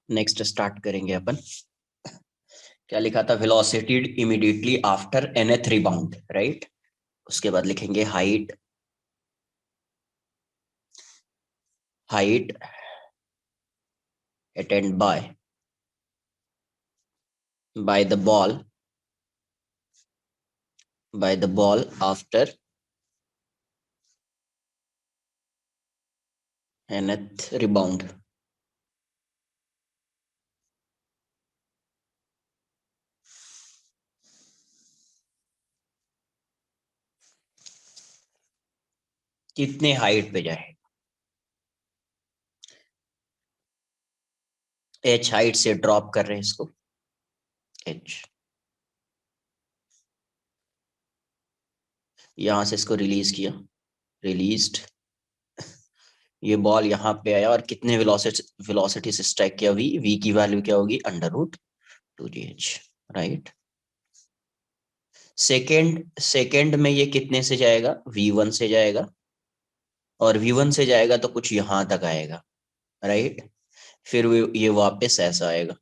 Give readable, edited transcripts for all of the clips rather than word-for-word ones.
Next start करेंगे अपन। क्या लिखा था? Velocity immediately after nth rebound, right. उसके बाद लिखेंगे height attend bye the ball after nth rebound. कितने हाइट पे जाए? h हाइट से ड्रॉप कर रहे हैं इसको, h। यहां से इसको रिलीज किया, रिलीज्ड। ये बॉल यहाँ पे आया और कितने वेलोसिटी से स्ट्राइक किया? v की वैल्यू क्या होगी? √2gh, right. सेकेंड में ये कितने से जाएगा? v1 से जाएगा, और v1 से जाएगा तो कुछ यहां तक आएगा, राइट। फिर ये वापस ऐसा आएगा,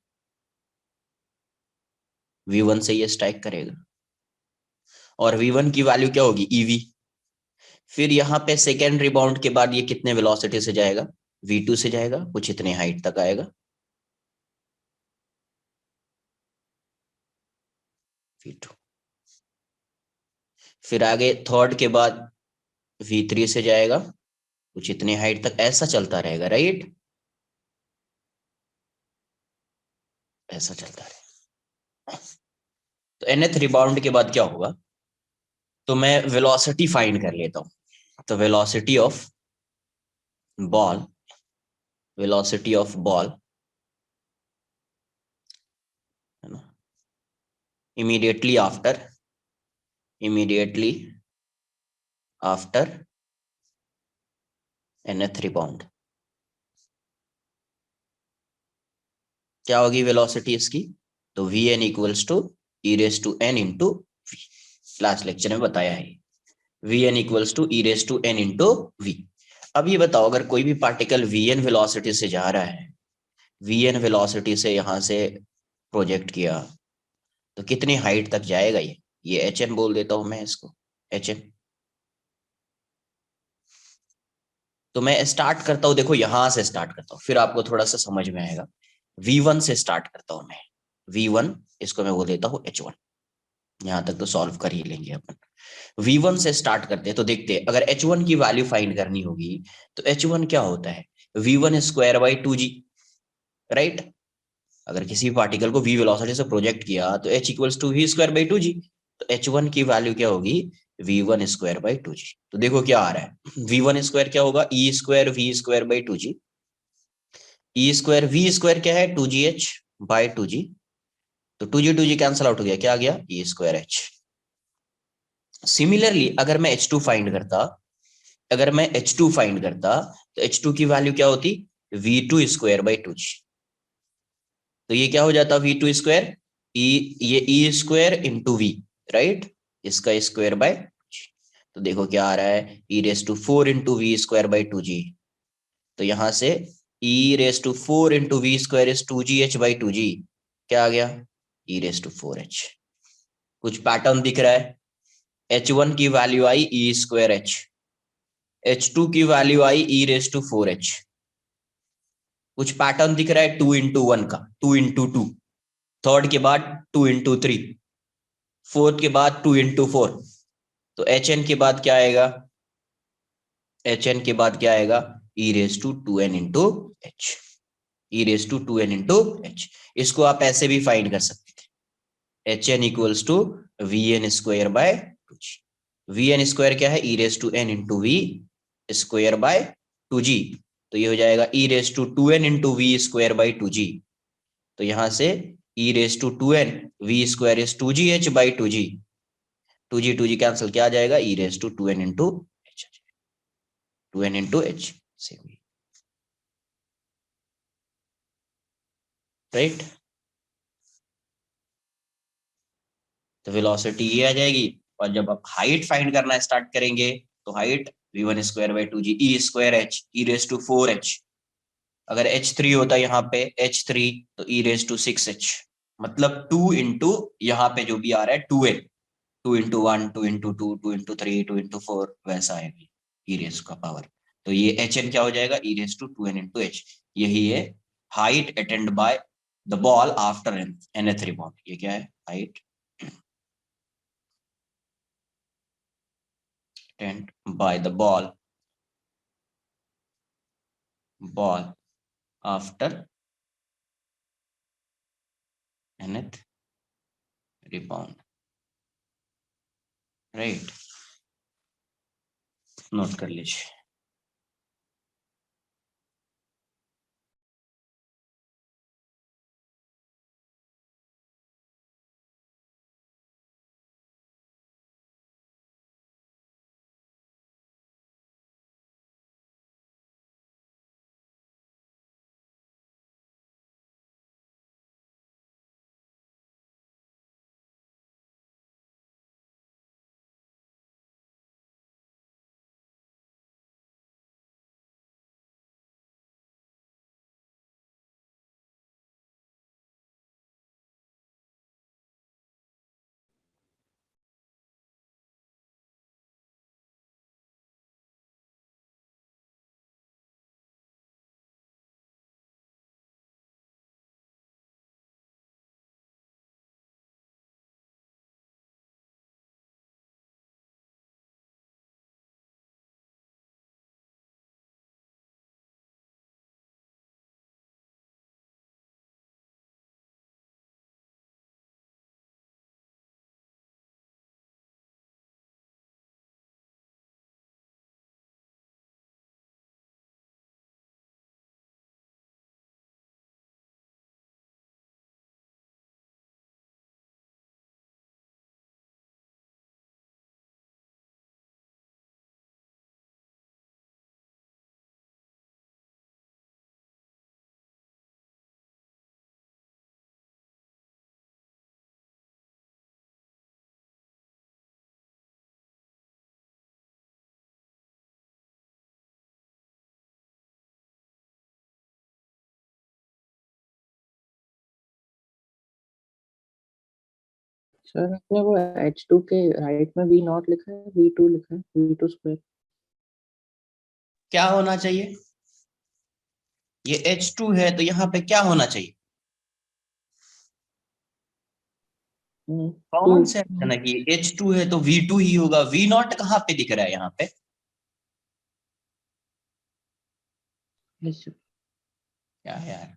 v1 से ये स्ट्राइक करेगा, और v1 की वैल्यू क्या होगी? ev। फिर यहाँ पे सेकेंड रिबाउंड के बाद ये कितने वेलोसिटी से जाएगा? v2 से जाएगा, कुछ इतने हाइट तक आएगा, v2। फिर आगे थर्ड के बाद v3 से जाएगा, कुछ इतने हाइट तक, ऐसा चलता रहेगा, राइट। ऐसा चलता रहेगा। तो nth रिबाउंड के बाद क्या होगा? तो मैं वेलोसिटी फाइंड कर लेता हूं। तो बॉल वेलोसिटी ऑफ बॉल है ना, इमीडिएटली आफ्टर nth रिबाउंड क्या होगी वेलोसिटी इसकी? तो V N equals to E raise to N into V. Last lecture में बताया है, V N equals to E raise to N into V. अब ये बताओ, अगर कोई भी पार्टिकल वी एन वेलोसिटी से जा रहा है, वी एन वेलोसिटी से यहां से प्रोजेक्ट किया, तो कितनी हाइट तक जाएगा? ये एच एन बोल देता हूं मैं इसको, एच एन। तो मैं स्टार्ट करता हूं, देखो यहां से स्टार्ट करता हूं, फिर आपको थोड़ा सा समझ में आएगा। v1 से स्टार्ट करता हूं मैं, v1, इसको मैं बोल देता हूं h1। यहां तक तो सॉल्व कर ही लेंगे अपन। v1 से स्टार्ट करते हैं, तो देखते हैं अगर h1 की वैल्यू फाइंड करनी होगी, तो h1 क्या होता है? v1 square by 2g, right. अगर किसी पार्टिकल को v वेलोसिटी से प्रोजेक्ट किया तो h equals to v² by 2g। तो h1 की वैल्यू क्या होगी? v1 square by 2g। तो देखो क्या आ रहा है, v1 स्क्वायर क्या होगा? e² v² by 2g। E square V square क्या है? 2gh/2g। तो 2g कैंसिल आउट हो गया, क्या आ गया? e²h। सिमिलरली अगर मैं h2 फाइंड करता, तो h2 की वैल्यू क्या होती? v2 square by 2g। तो ये क्या हो जाता? v2 स्क्वायर, ये e square into V, right, इसका स्क्वायर बाय। तो देखो क्या आ रहा है, e⁴ into v² by 2g। तो यहां से e⁴ इंटू v²(2gh/2g) क्या आ गया? e⁴h। कुछ पैटर्न दिख रहा है? h1 की वैल्यू आई e²h, h2 की वैल्यू आई e⁴h। कुछ पैटर्न दिख रहा है 2 into 1 का, 2 into 2। थर्ड के बाद 2 into 3, फोर्थ के बाद 2 into 4। तो hn के बाद क्या आएगा? hn के बाद क्या आएगा? e⁴ e⁴ इसको आप ऐसे भी फाइंड कर सकते थे, hn equals to vn² by 2g। vn square क्या है? e⁴ तो ये हो जाएगा e⁴ तो यहां से e⁴ कैंसिल, क्या आ जाएगा? e⁴ से, राइट। तो वेलोसिटी ये आ जाएगी। और जब आप हाइट फाइंड करना स्टार्ट करेंगे, तो height v1 square by 2g e²h e⁴h। अगर H3 होता यहाँ पे H3 तो e⁻⁶h, मतलब 2 यहाँ पे जो भी आ रहा है 2n, 2 × 1, 2 × 2, 2 × 3, 2 × 4 वैसा आएगा ई रेस का पावर। तो ये Hn क्या हो जाएगा, e⁻²n × h। यही है height attend bye the ball after nth rebound. ये क्या है, height attend bye the ball after nth rebound, right, note कर लीजिए। सर आपने वो H2 के राइट में V0 लिखा है, V2 लिखा है, V2²। क्या होना चाहिए, ये H2 है तो यहाँ पे क्या होना चाहिए, टू। कॉमन सेंस है ना कि H2 है तो V2 ही होगा। V0 कहाँ पे दिख रहा है यहाँ पे, क्या है यार।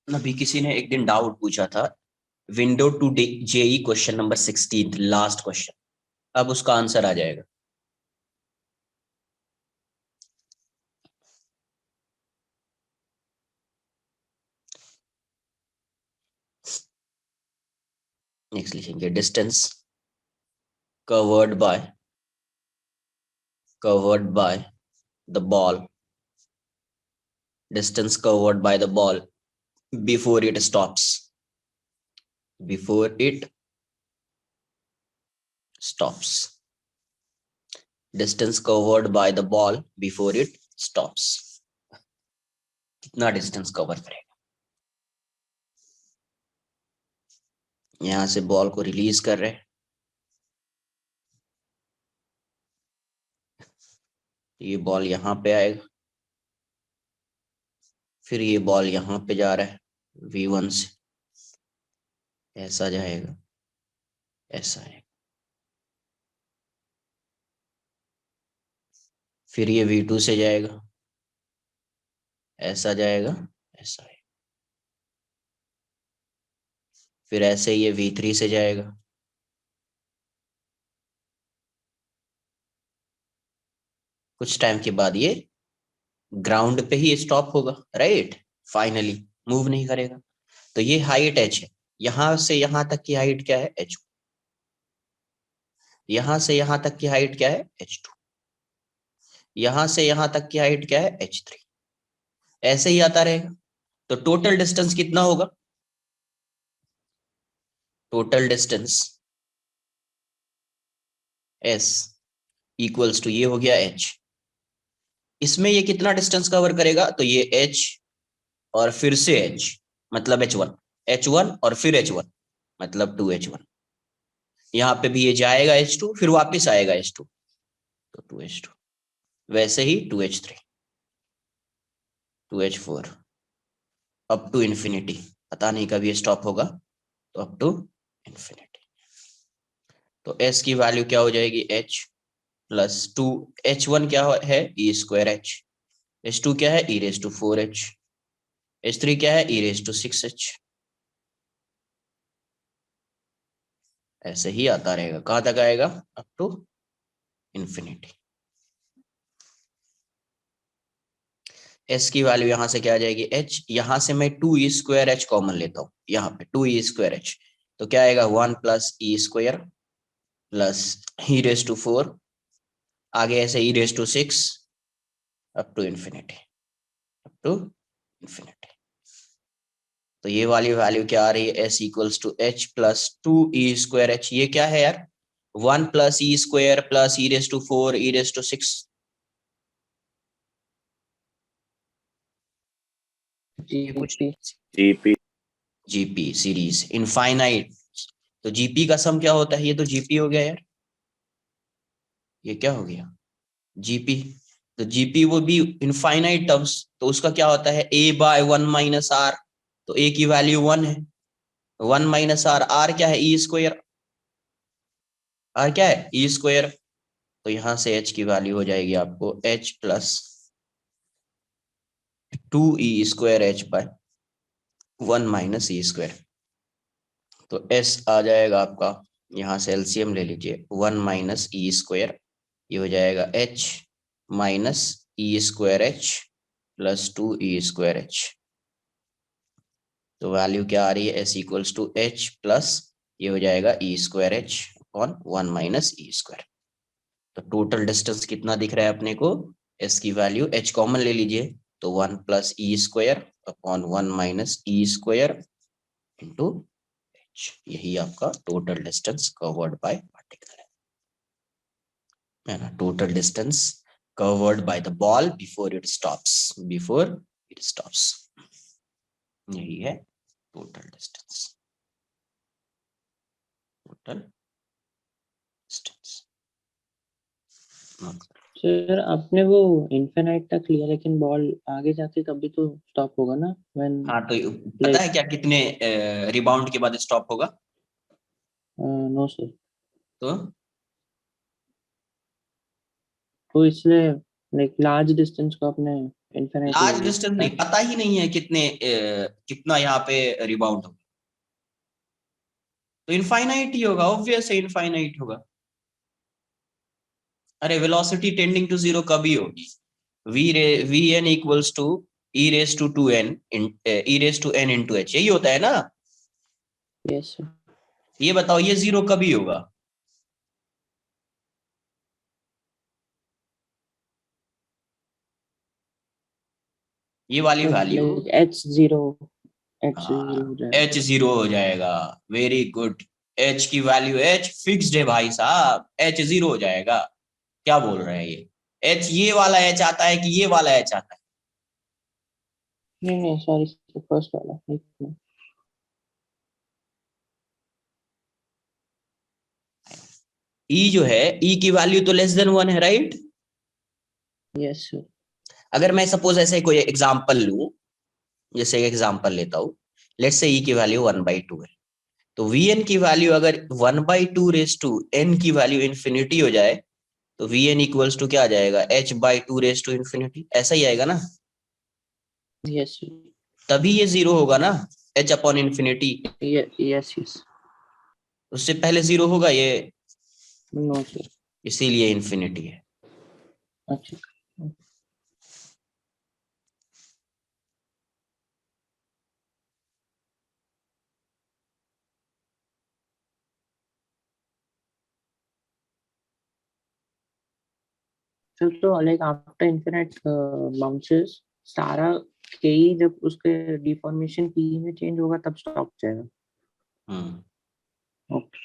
अभी किसी ने एक दिन डाउट पूछा था, window to JEE question number 16, last question, अब उसका आंसर आ जाएगा। नेक्स्ट लिखेंगे distance covered by the ball, distance covered by the ball before it stops, distance covered by the ball before it stops, कितना distance cover करेगा। यहां से ball को रिलीज कर रहे हैं, ये बॉल यहां पे आएगा, फिर ये बॉल यहां पे जा रहा है V1 से, ऐसा जाएगा, ऐसा है, फिर ये V2 से जाएगा, ऐसा जाएगा, ऐसा है, फिर ऐसे ये V3 से जाएगा, कुछ टाइम के बाद ये ग्राउंड पे ही स्टॉप होगा, राइट, फाइनली मूव नहीं करेगा। तो ये हाइट h है, यहां से यहां तक की हाइट क्या है h1, यहां से यहां तक की हाइट क्या है h2, यहां से यहां तक की हाइट क्या है h3, ऐसे ही आता रहेगा। तो टोटल डिस्टेंस कितना होगा, total distance s equals to, ये हो गया h, इसमें ये कितना डिस्टेंस कवर करेगा, तो ये h और फिर से h, मतलब h1 और फिर h1, मतलब 2h1, यहाँ पे भी ये जाएगा h2, फिर वापस आएगा h2, तो 2h2, वैसे ही 2h3, 2h4, up to infinity, पता नहीं कब ये स्टॉप होगा, तो अप टू इन्फिनिटी। तो s की वैल्यू क्या हो जाएगी, h प्लस 2, h1 क्या है e स्क्वायर h, h2 क्या है e raise to 4h, h3 क्या है e रेज टू 6h, ऐसे ही आता रहेगा, कहां तक आएगा, अप टू इन्फिनिटी। s की वैल्यू यहां से क्या आ जाएगी, h, यहां से मैं 2e स्क्वायर h कॉमन लेता हूं, यहाँ पे 2e स्क्वायर h, तो क्या आएगा 1 plus e square plus e raise to 4, आगे ऐसे e raise to 6, up to infinity, up to infinity. तो ये वाली वैल्यू क्या आ रही है, s equals to h plus 2e square h, ये क्या है यार, 1 plus e square plus e raise to 4 e raise to 6, ये कुछ GP जीपी सीरीज इनफाइनाइट। तो जीपी का सम क्या होता है, ये तो जीपी हो गया यार, ये क्या हो गया, जीपी। तो जीपी वो भी इनफाइनाइट टर्म्स, तो उसका क्या होता है a/1 - r, तो a की वैल्यू 1 है, 1 - r, r क्या है e स्क्वायर, r क्या है e स्क्वायर, तो यहां से h की वैल्यू हो जाएगी आपको h plus 2e square h by 1 - e square. तो s आ जाएगा आपका, यहां से एलसीएम ले लीजिए, 1 - e स्क्वायर, ये हो जाएगा h minus e square h plus 2e square h। तो वैल्यू क्या आ रही है, s equals to h plus, ये हो जाएगा e square h upon 1 - e square. तो टोटल डिस्टेंस कितना दिख रहा है अपने को, s की वैल्यू h कॉमन ले लीजिए, तो 1 plus e square upon 1 - e square into h, यही आपका total distance covered bye particle है ना, total distance covered by the ball before it stops, यही है total distance, total distance. Sir आपने वो इनफिनाइट तक लिया लेकिन बॉल आगे जाती तब भी तो स्टॉप होगा ना, व्हेन हाँ, तो पता लाइक, है क्या कितने रिबाउंड के बाद स्टॉप होगा, नो सर, तो तो इसलिए लाइक लार्ज डिस्टेंस को आपने इनफिनिटी लार्ज होगी डिस्टेंस ना? नहीं, पता ही नहीं है कितना यहाँ पे रिबाउंड होगा, तो इनफाइनाइट ही होगा, ऑब्वियस है इनफाइनाइट होगा। अरे वेलोसिटी टेंडिंग टू जीरो कभी होगी, v N equals to E raise to two n e raise to N into h, यही होता है ना। Yes sir. ये बताओ ये जीरो कभी होगा? ये वाली वैल्यू, लाइक एच जीरो हो जाएगा। एच जीरो हो जाएगा। Very good. एच की वैल्यू, एच फिक्स्ड है भाई साहब, एच जीरो हो जाएगा। क्या बोल रहे हैं ये? एच ये वाला एच आता है कि ये वाला एच आता है? नहीं नहीं सॉरी, फर्स्ट वाला एक मिनट। ई जो है, ई की वैल्यू तो लेस देन वन है, राइट? Yes sir. अगर मैं सपोज ऐसे कोई एग्जांपल लूं, जैसे एक एग्जांपल लेता हूं, लेट्स से ई की वैल्यू 1/2 है, तो वी एन की वैल्यू अगर 1/2 रेस टू एन की वैल्यू इन्फिनिटी हो जाए, तो वी एन इक्वल्स टू क्या आ जाएगा, h/2 रेस टू इन्फिनिटी, ऐसा ही आएगा ना? Yes sir. तभी ये जीरो होगा ना, h upon infinity. Yes yes. उससे पहले जीरो होगा ये? No sir. इसीलिए इन्फिनिटी है। अच्छा। सर तो लाइक आफ्टर इनफिनिट बाउंसेस सारा के ही जब उसके डिफॉर्मेशन पी में चेंज होगा तब स्टॉप हो जाएगा। हम्म। ओके।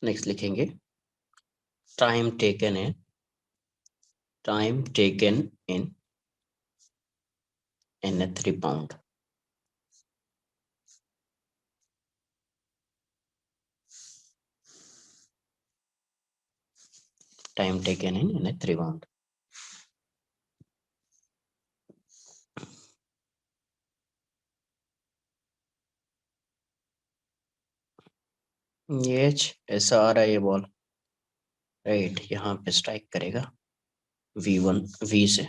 नेक्स्ट लिखेंगे time taken in NH3 pound. Time taken in NH3 pound. ये ऐसा आ रहा है ये बॉल, राइट, यहाँ पे स्ट्राइक करेगा V1 V से,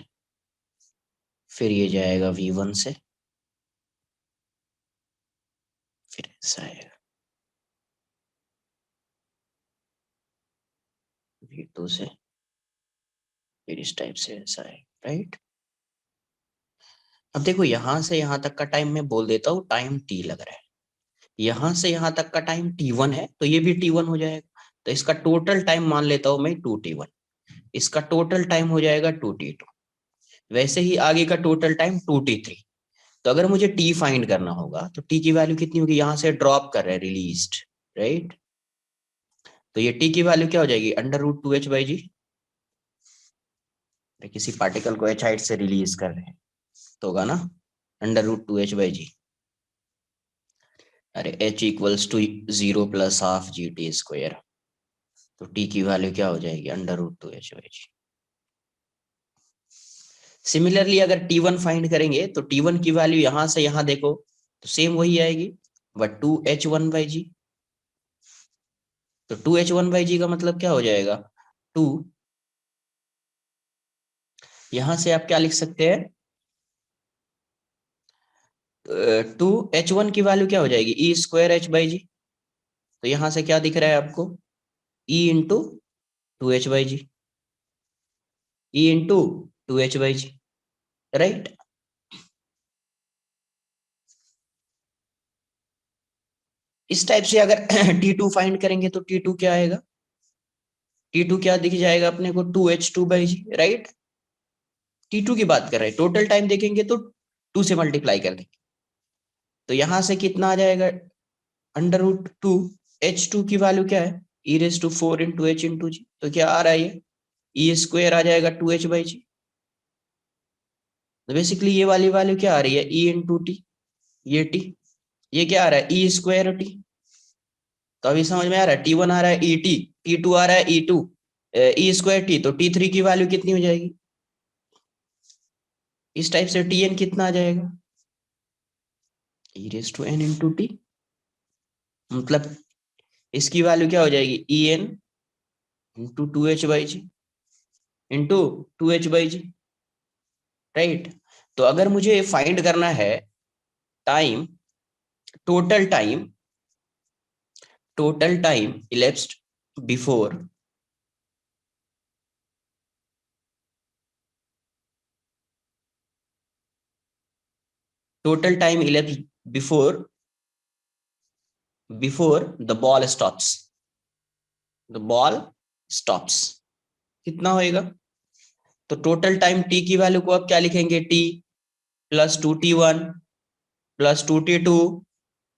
फिर ये जाएगा V1 से, फिर ऐसा आएगा V2 से, फिर इस टाइप से ऐसा है, राइट। अब देखो यहाँ से यहाँ तक का टाइम मैं बोल देता हूँ टाइम T लग रहा है, यहाँ से यहाँ तक का टाइम T1 है, तो ये भी T1 हो जाएगा, तो इसका टोटल टाइम मान लेता हूँ मैं 2T1, इसका टोटल टाइम हो जाएगा 2T2, वैसे ही आगे का टोटल टाइम 2T3। तो अगर मुझे T फाइंड करना होगा तो T की वैल्यू कितनी होगी, यहाँ से ड्रॉप कर रहा है रिलीज्ड, राइट, तो ये T की वैल्यू क्या हो जाएगी, √2h/g, किसी पार्टिकल को h हाइट से रिलीज कर रहे हैं तो होगा ना √2h/g, अरे h = 0 + ½ GT², तो T की वैल्यू क्या हो जाएगी, √2h/g। सिमिलरली अगर T1 फाइंड करेंगे तो T1 की वैल्यू यहां से यहां देखो तो सेम वही आएगी, बट 2h1/g, तो 2h1/g का मतलब क्या हो जाएगा, 2, यहां से आप क्या लिख सकते हैं, 2h1 की वैल्यू क्या हो जाएगी, E²h/g, तो यहां से क्या दिख रहा है आपको, E × 2h/g, E × 2h/g, right. इस टाइप से अगर T2 फाइंड करेंगे तो T2 क्या आएगा, T2 क्या दिख जाएगा अपने को, 2h2/g, राइट। T2 की बात कर रहे हैं, टोटल टाइम देखेंगे तो 2 से मल्टीप्लाई कर देंगे, तो यहां से कितना आ जाएगा, √2, h2 की वैल्यू क्या है, e⁴ × h × g, तो क्या आ रहा है ये E² आ जाएगा 2h/g, तो बेसिकली ये वाली वैल्यू क्या आ रही है, E × t, ये t, ये क्या आ रहा है, E²t, तो अभी समझ में आ रहा है, T1 आ रहा है ET, T2 आ रहा है E2, E²t, तो T3 की वैल्यू कितनी हो जाएगी, इस टाइप से Tn कितना आ जाएगा, e⁻n × t, मतलब इसकी वैल्यू क्या हो जाएगी, En × 2h/g into 2h/g, right. तो अगर मुझे फाइंड करना है time, total time, elapsed before, total time elapsed before the ball stops, कितना होएगा, तो टोटल टाइम t की वैल्यू को आप क्या लिखेंगे, t + 2t1 + 2t2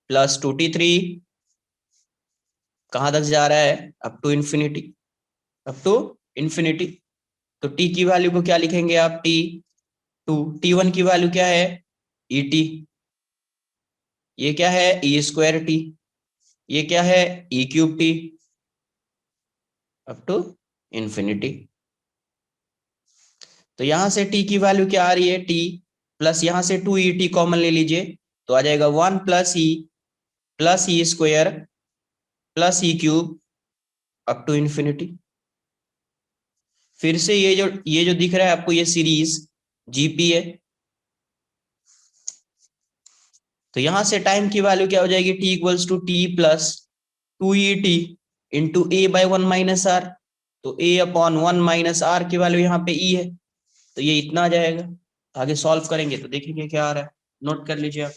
+ 2t3, कहां तक जा रहा है, अप टू इन्फिनिटी, तो t की वैल्यू को क्या लिखेंगे आप, t2, t1 की वैल्यू क्या है, et, ये क्या है, E²t, ये क्या है, E³ t, up to infinity. तो यहां से t की वैल्यू क्या आ रही है, t प्लस यहां से 2et कॉमन ले लीजिए, तो आ जाएगा 1 + e + E² + E³ up to infinity. फिर से ये जो दिख रहा है आपको, ये सीरीज जीपी है, तो यहां से टाइम की वैल्यू क्या हो जाएगी, t = t + 2et into a/1 - r, तो a/1 - r की वैल्यू यहाँ पे e है, तो ये इतना आ जाएगा। आगे सॉल्व करेंगे तो देखेंगे क्या आ रहा है, नोट कर लीजिए आप।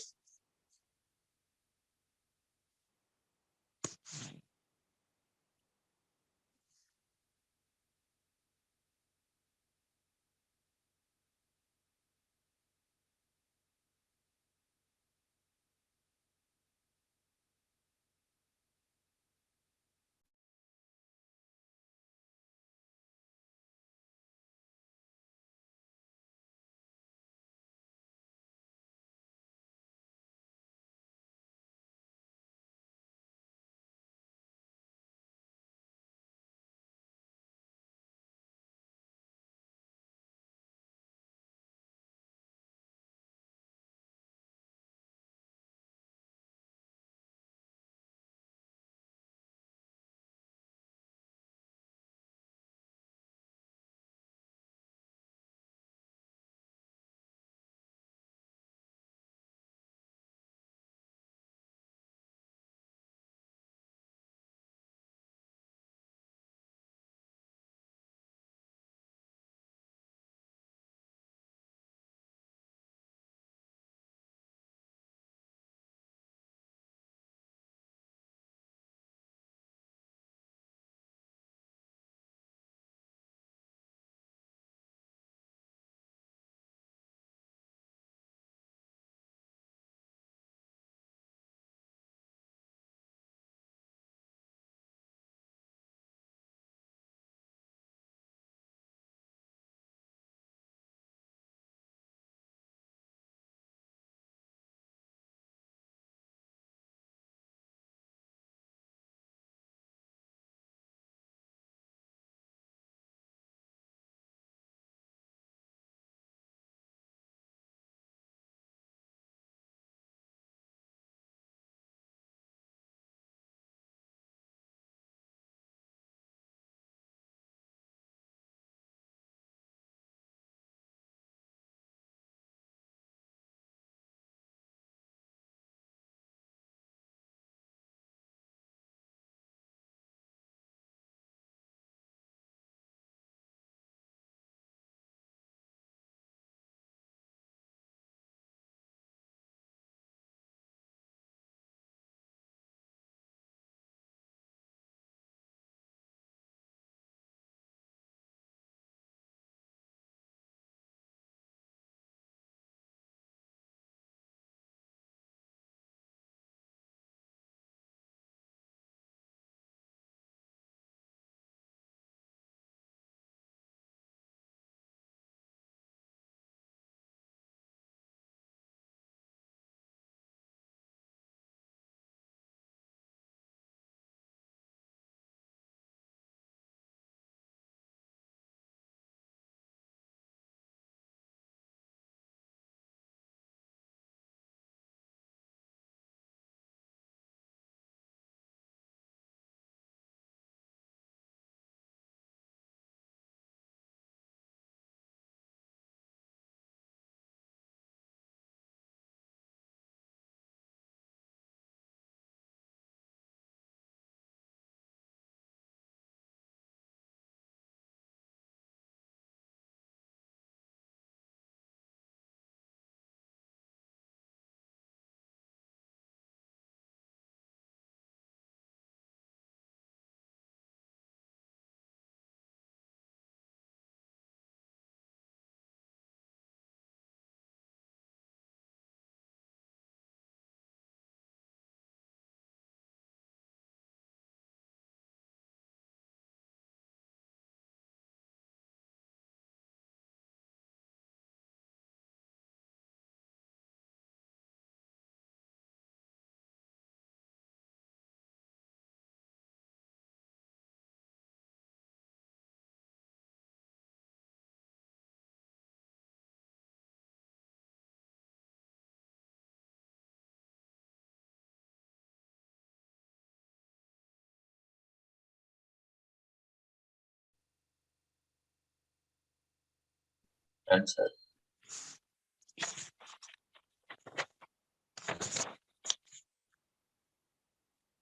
अच्छा,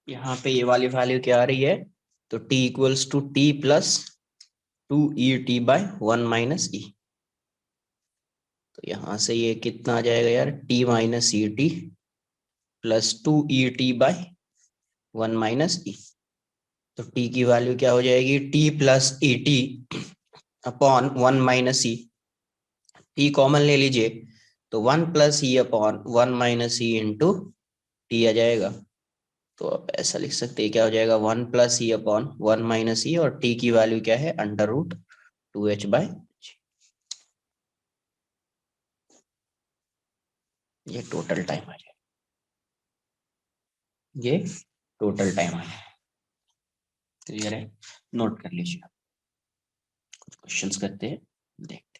यहाँ पे ये वाली वैल्यू क्या आ रही है, तो t equals to t plus 2et/1 - e। तो यहाँ से ये कितना आ जाएगा यार, t - et plus 2et/1 - e। तो t की वैल्यू क्या हो जाएगी, t plus et/1 - e। t common ले लीजिए, तो 1 + e/1 - e इंटू टी आ जाएगा। तो आप ऐसा लिख सकते हैं, क्या हो जाएगा, 1 + e/1 - e, और t की वैल्यू क्या है, √2h/। ये टोटल टाइम आ जाएगा, ये टोटल टाइम आ जाएगा। क्लियर है, नोट कर लीजिए। कुछ क्वेश्चंस करते हैं, देखते हैं।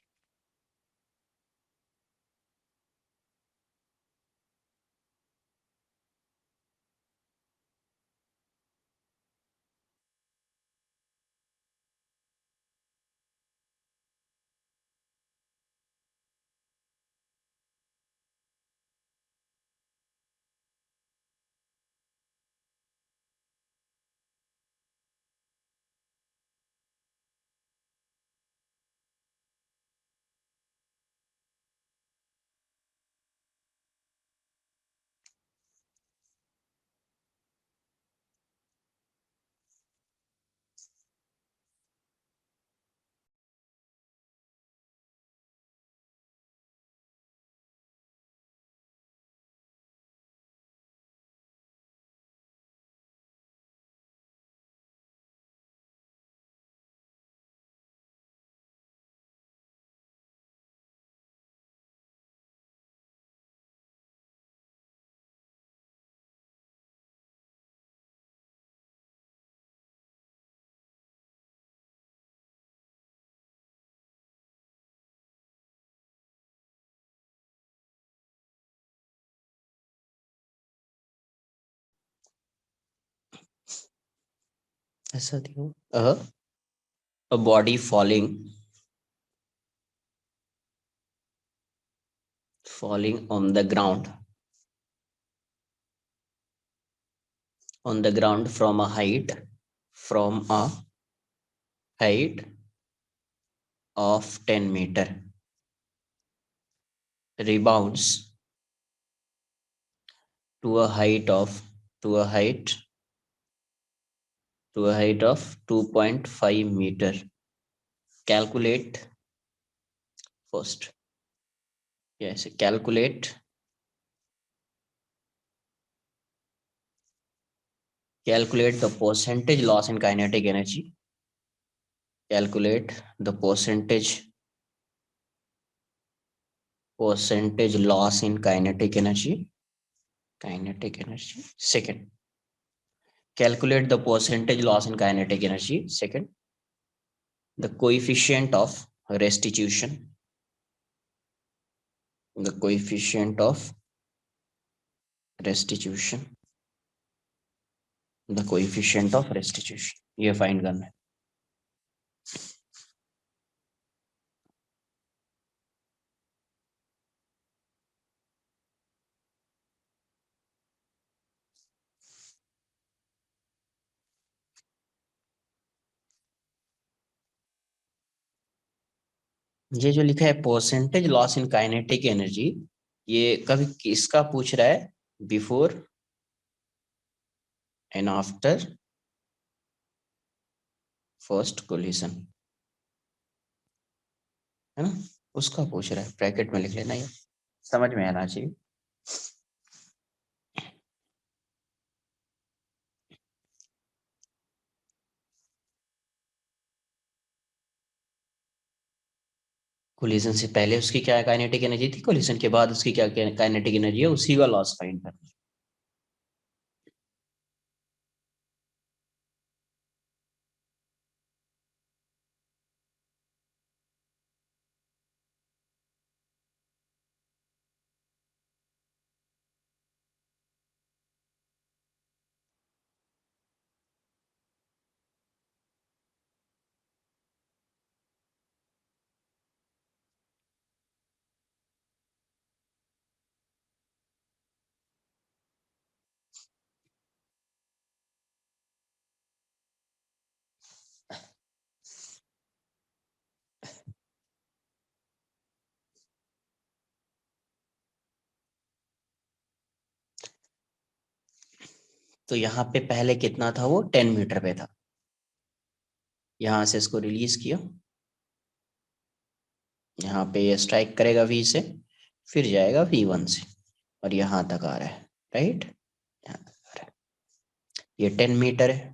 ऐसा देखो, a body falling on the ground from a height of 10 meter, rebounds to a height of to a height to a height of 2.5 meter. Calculate first. Yes, calculate the percentage loss in kinetic energy. Calculate the percentage loss in kinetic energy. Second, calculate the percentage loss in kinetic energy. Second, the coefficient of restitution. The coefficient of restitution. The coefficient of restitution. ये find करना है। ये जो लिखा है percentage loss in kinetic energy, ये कभी किसका पूछ रहा है, before and after first collision, है ना, उसका पूछ रहा है। ब्रैकेट में लिख लेना, ये समझ में आना चाहिए। कोलिजन से पहले उसकी क्या काइनेटिक एनर्जी थी, कोलिजन के बाद उसकी क्या काइनेटिक एनर्जी है, उसी का लॉस फाइंड करना है। तो यहाँ पे पहले कितना था, वो 10 मीटर पे था। यहां से इसको रिलीज किया, यहाँ पे ये स्ट्राइक करेगा V से, फिर जाएगा V1 से, और यहां तक आ रहा है, राइट, यहाँ तक आ रहा है। ये 10 मीटर है,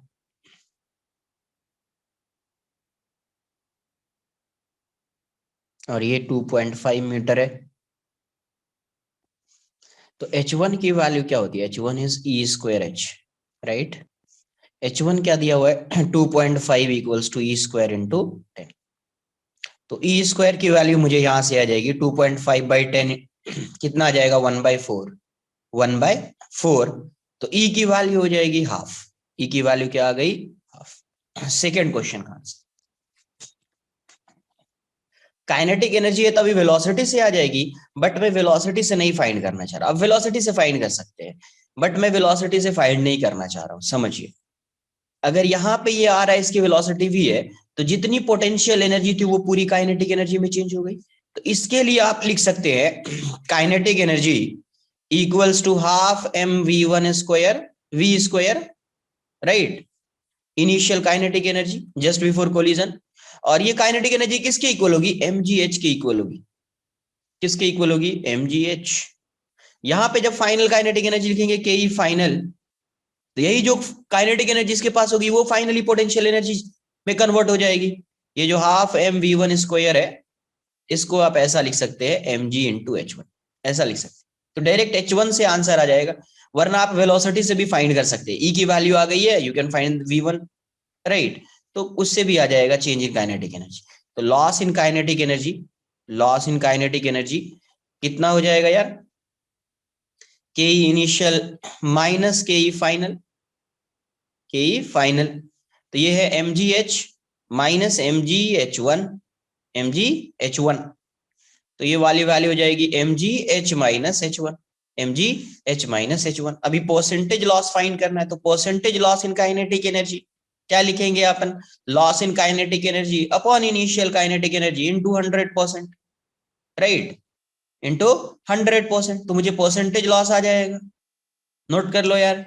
और ये 2.5 मीटर है। तो H1 की वैल्यू क्या होती है, H1 is E square H, right. H1 क्या दिया हुआ है 2.5 equals to E square into 10। तो E स्क्वायर की वैल्यू मुझे यहां से आ जाएगी 2.5/10, कितना आ जाएगा 1/4, 1/4। तो E की वैल्यू हो जाएगी हाफ। E की वैल्यू क्या आ गई, हाफ। सेकेंड क्वेश्चन का आंसर, काइनेटिक एनर्जी है तभी वेलोसिटी से आ जाएगी, बट मैं वेलोसिटी से नहीं फाइंड करना चाह रहा। अब वेलोसिटी से फाइंड कर सकते हैं, बट मैं वेलोसिटी से फाइंड नहीं करना चाह रहा हूं। समझिए, अगर यहाँ पे ये आ रहा है, इसकी वेलोसिटी भी है, तो जितनी पोटेंशियल एनर्जी थी वो पूरी काइनेटिक एनर्जी में चेंज हो गई। तो इसके लिए आप लिख सकते हैं kinetic energy equals to half mv1 square v square, right, initial kinetic energy just before collision. और ये काइनेटिक एनर्जी किसके इक्वल होगी, mgh के इक्वल होगी। किसके इक्वल होगी, mgh। यहां पे जब फाइनल काइनेटिक एनर्जी लिखेंगे के ई फाइनल, तो यही जो काइनेटिक एनर्जी इसके पास होगी वो फाइनली पोटेंशियल एनर्जी में कन्वर्ट हो जाएगी। ये जो हाफ mv1 स्क्वायर है, इसको आप ऐसा लिख सकते हैं mg इंटू h1, ऐसा लिख सकते हैं। तो डायरेक्ट h1 से आंसर आ जाएगा, वरना आप वेलोसिटी से भी फाइंड कर सकते हैं। E की वैल्यू आ गई है, you can find v1, right. तो उससे भी आ जाएगा चेंज इन काइनेटिक एनर्जी। तो loss in kinetic energy, loss in kinetic energy कितना हो जाएगा यार, के इनिशियल माइनस के फाइनल, के फाइनल। तो ये है mgh माइनस mgh1, mgh1। तो ये वाली वैल्यू हो जाएगी mgh minus h1, mgh minus h1। अभी परसेंटेज लॉस फाइंड करना है, तो percentage loss in kinetic energy क्या लिखेंगे अपन, loss in kinetic energy upon initial kinetic energy into 100%, right, into 100%। तो मुझे परसेंटेज लॉस आ जाएगा, नोट कर लो यार।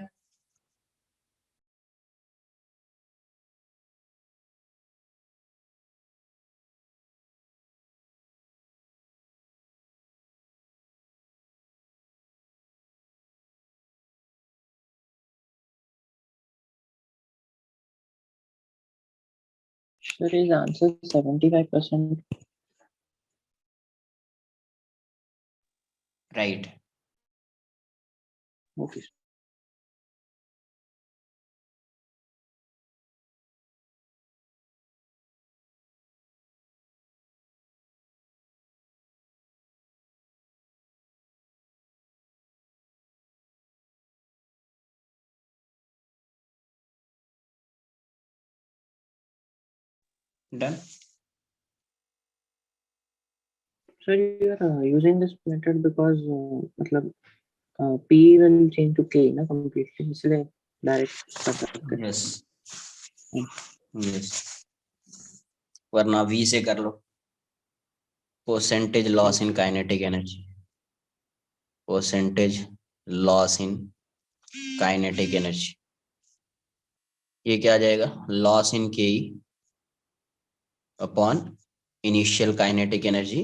Sir, his answer is 75%. Right. Okay. Done. Sir, you are using this method because मतलब P will change to K ना completely, इसलिए direct कर सकते हैं। यस, यस, वरना V से कर लो, percentage loss in kinetic energy, percentage loss in kinetic energy, ये क्या आ जाएगा, loss in K upon initial kinetic energy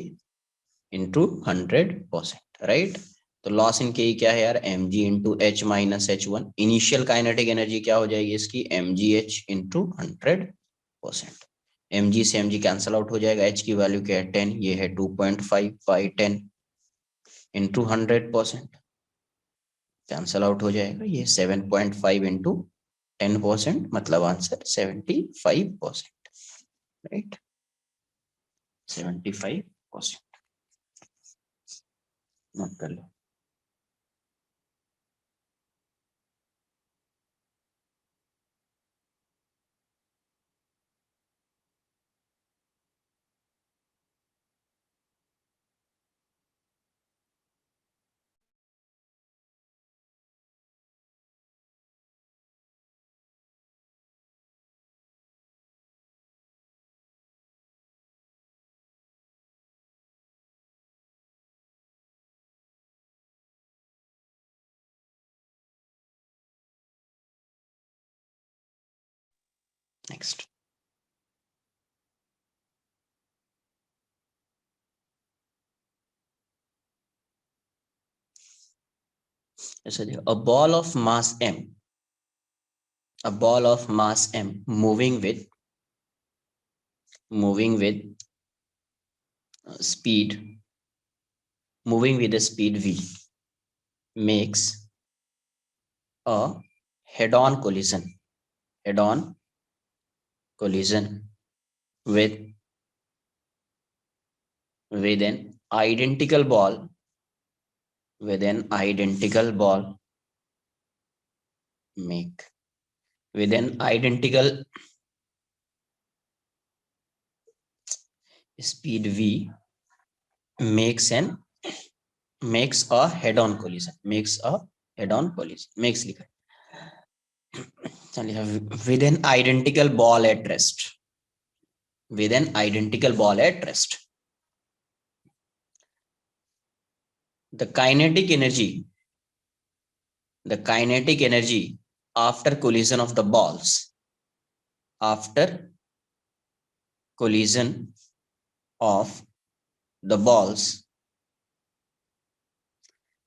into 100%, right. तो लॉस इन के क्या है यार, mg into H minus h1। Initial kinetic energy क्या हो जाएगी इसकी, mgh इंटू 100%। mg से mg कैंसल आउट हो जाएगा, h की वैल्यू क्या है 10, ये है 2.5/10 इंटू 100%, कैंसल आउट हो जाएगा। ये 7.5 इंटू 10%, मतलब आंसर 75%, राइट, 75%। नोट कर लो। नेक्स्ट, ऐसे देखो, a ball of mass m, a ball of mass m moving with speed, moving with a speed v makes a head-on collision with an identical ball make with an identical speed v makes a head-on collision, makes लिखा है। चलिए, with an identical ball at rest, the kinetic energy after collision of the balls,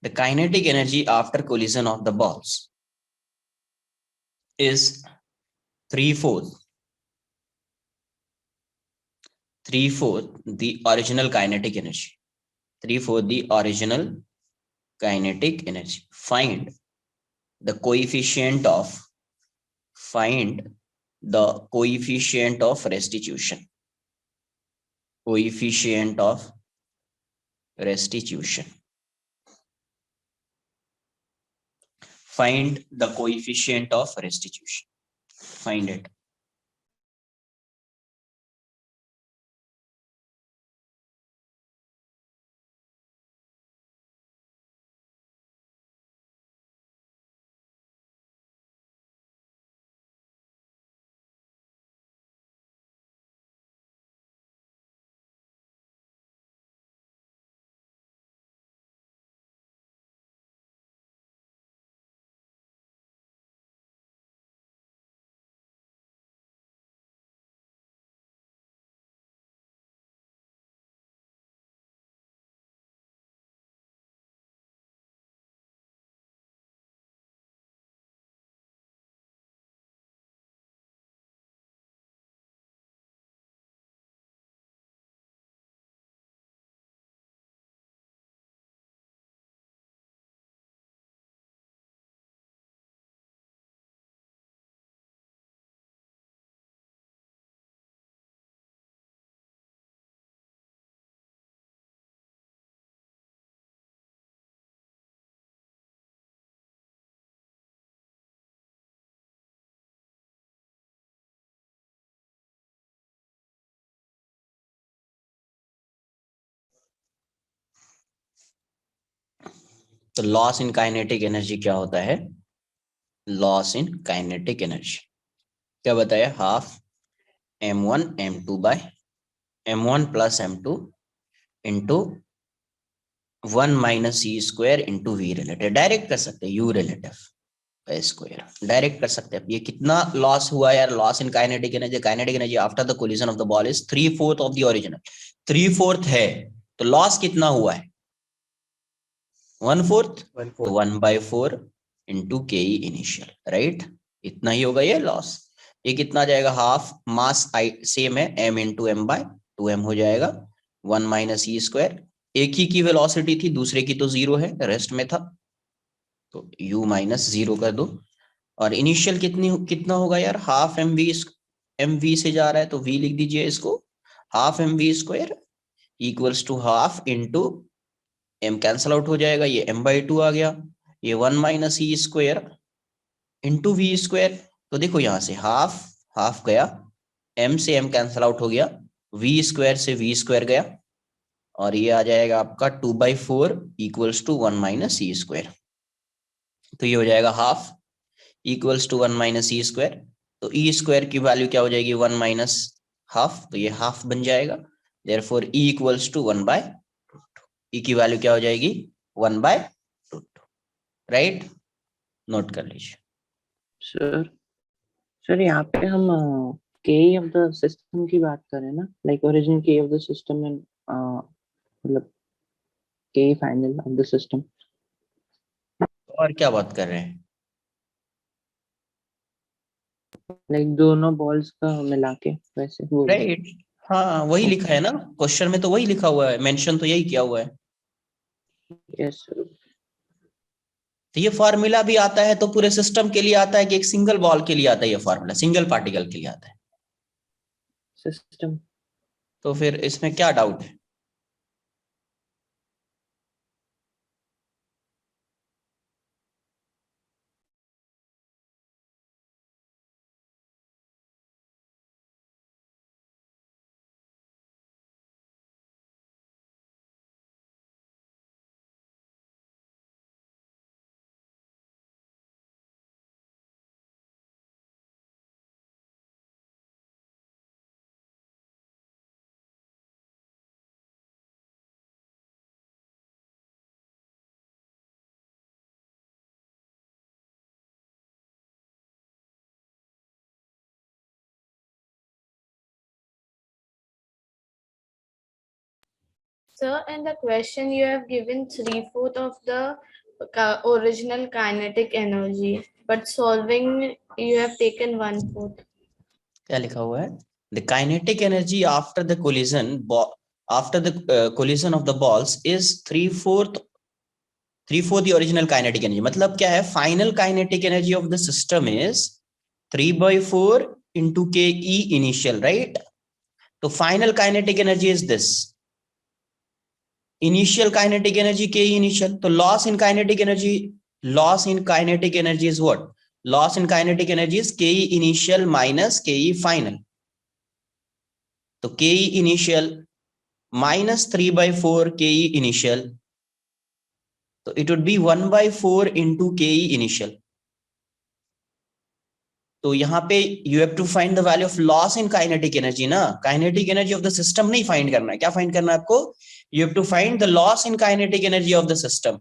the kinetic energy after collision of the balls is three-fourth the original kinetic energy. Find the coefficient of restitution. Find the coefficient of restitution. Find it. तो loss in kinetic energy क्या होता है? Loss in kinetic energy क्या बताया? Half m1 m2 by m1 plus m2 into 1 minus c square into v relative. Direct कर सकते हैं, you relative square direct कर सकते हैं। ये कितना लॉस हुआ यार? Loss in kinetic energy after the collision of the ball is 3/4 of the original. 3/4 है तो लॉस कितना हुआ है? 1/4, 1/4 इंटू के इनिशियल, राइट? इतना ही होगा ये लॉस। ये कितना जाएगा? हाफ मास सेम है, m into m by 2m हो जाएगा 1 माइनस ई स्क्वायर। एक ही की वेलोसिटी थी, दूसरे की तो 0 है, रेस्ट में था तो u माइनस 0 कर दो। और इनिशियल कितना होगा यार? हाफ mv से जा रहा है तो v लिख दीजिए इसको, half mv square equals to half into m cancel out हो जाएगा, ये m/2 आ गया, ये 1 minus e square into v square. तो देखो यहां से हाफ गया, m से m कैंसल आउट हो गया, v स्क्वायर से v स्क्वायर गया, और ये आ जाएगा आपका 2/4 equals to 1 minus e square. तो ये हो जाएगा half equals to 1 minus e square. तो ई स्क्वायर की वैल्यू क्या हो जाएगी? 1 माइनस हाफ, तो ये हाफ बन जाएगा। Therefore e equals to 1/2। E की वैल्यू क्या हो जाएगी? 1/2, राइट? नोट कर लीजिए। सर यहाँ पे हम के ऑफ द सिस्टम की बात करें ना, लाइक ओरिजिन के ऑफ द सिस्टम एंड मतलब के फाइनल ऑफ द सिस्टम। और क्या बात कर रहे हैं? लाइक दोनों बॉल्स का मिला के वैसे बोल रहे राइट, हाँ वही लिखा है ना क्वेश्चन में, तो वही लिखा हुआ है, मेंशन तो यही किया हुआ है। यस। तो ये फॉर्मूला भी आता है तो पूरे सिस्टम के लिए आता है कि एक सिंगल बॉल के लिए आता है? ये फॉर्मूला सिंगल पार्टिकल के लिए आता है, सिस्टम। तो फिर इसमें क्या डाउट है? Sir, in the question you have given 3/4 of the original kinetic energy, but solving you have taken 1/4. क्या लिखा हुआ है? The kinetic energy after the collision, after the collision of the balls is 3/4 the original kinetic energy. मतलब क्या है? Final kinetic energy of the system is 3/4 into ke initial, right? तो final kinetic energy is this, initial kinetic energy के initial. तो loss in kinetic energy, loss in kinetic energy is what? Loss in kinetic energy is K initial minus K final. तो K initial minus 3/4 K initial, तो it would be 1/4 into K initial. तो यहाँ पे you have to find the value of loss in kinetic energy ना, kinetic energy of the system नहीं find करना है। क्या फाइंड करना है आपको? You have to find the loss in kinetic energy of the system.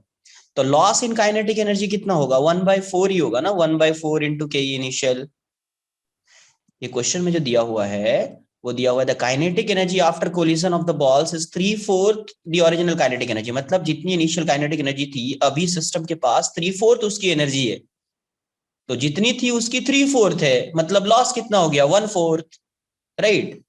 तो लॉस इन काइनेटिक एनर्जी कितना होगा? 1/4 ही होगा ना, 1/4 इंटू के इनिशियल। ये क्वेश्चन में जो दिया हुआ है वो दिया हुआ है the kinetic energy after collision of the balls is 3/4 the original kinetic energy. मतलब जितनी इनिशियल काइनेटिक एनर्जी थी, अभी सिस्टम के पास 3/4 उसकी एनर्जी है। तो जितनी थी उसकी 3/4 है, मतलब लॉस कितना हो गया? 1/4, राइट?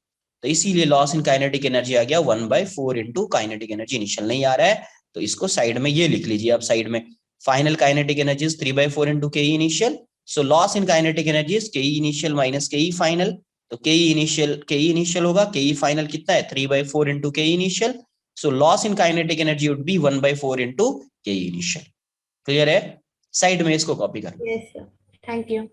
तो इसीलिए लॉस इन काइनेटिक एनर्जी आ गया 1/4 इंटू काइनेटिक एनर्जी इनिशियल। नहीं आ रहा है तो इसको साइड में ये लिख लीजिए आप, साइड में final kinetic energy is 3/4 into K initial. So loss in kinetic energy is K initial minus K final. तो के इनिशियल होगा, के फाइनल कितना है? 3/4 into K initial. So loss in kinetic energy would be 1/4 into K initial. Clear है? Side में इसको copy कर। Yes, sir. Thank you.